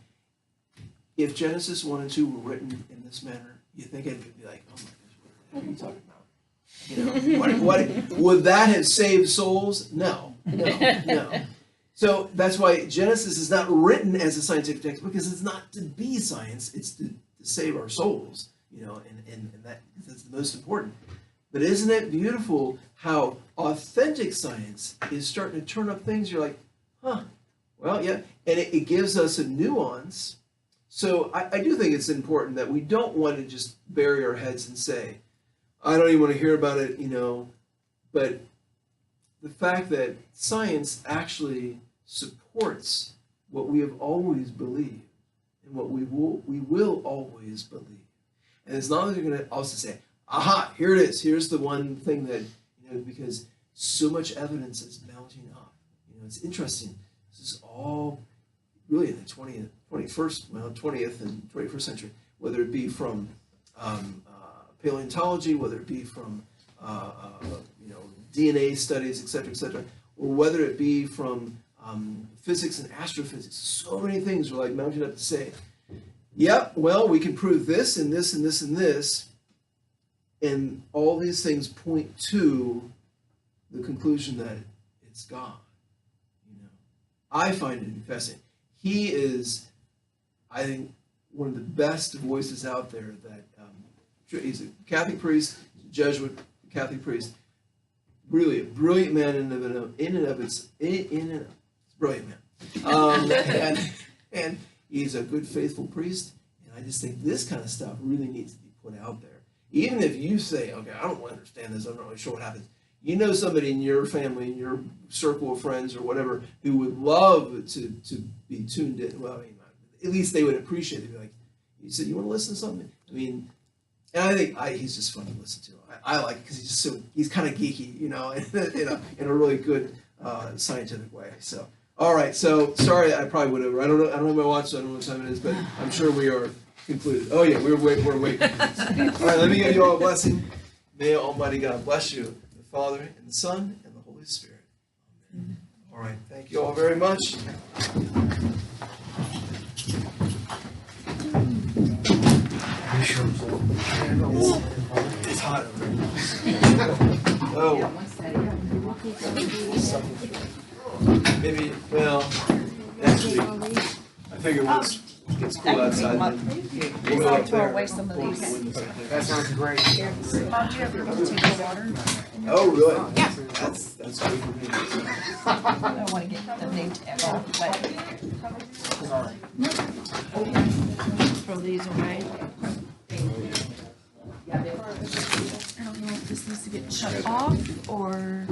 If Genesis 1 and 2 were written in this manner, you think it would be like, oh my gosh, what are you talking about? Would that have saved souls? No. So that's why Genesis is not written as a scientific text, because it's not to be science, it's to save our souls, and that's the most important. But isn't it beautiful how authentic science is starting to turn up things you're like, well, yeah, and it gives us a nuance. So I do think it's important that we don't want to just bury our heads and say, I don't even want to hear about it, but the fact that science actually supports what we have always believed and what we will always believe. And it's not that you're going to also say, aha, here it is. Here's the one thing that, because so much evidence is mounting up. It's interesting. This is all really in the 20th and 21st century, whether it be from paleontology, whether it be from DNA studies, et cetera, or whether it be from physics and astrophysics. So many things are like mounted up to say, yep, well, we can prove this and this and this and this, and all these things point to the conclusion that it's God. I find it fascinating. He is, I think, one of the best voices out there. That he's a Catholic priest, a Jesuit Catholic priest, really a brilliant man in and of it's brilliant man, and he's a good faithful priest. And I just think this kind of stuff really needs to be put out there. Even if you say, okay, I don't understand this, I'm not really sure what happens. You know somebody in your family, in your circle of friends or whatever, who would love to be tuned in. Well, I mean, at least they would appreciate it. Be like, you said, you want to listen to something? I mean, and I think he's just fun to listen to. I like it because he's kind of geeky, in a really good scientific way. So, all right. So, sorry, I probably would have. I don't know my watch, so I don't know what time it is, but I'm sure we are concluded. Oh yeah, we're way. All right, let me give you all a blessing. May Almighty God bless you, the Father and the Son and the Holy Spirit. Amen. All right. Thank you all very much. It's hot over here. Oh. Maybe, well, next week. I figure once it gets cool outside, then we'll go up there. away some of these. That sounds great. Bob, do you ever take the water? Oh, really? Yeah. That's good for me. I don't want to get the name tag off, but. Throw these away. I don't know if this needs to get shut off or.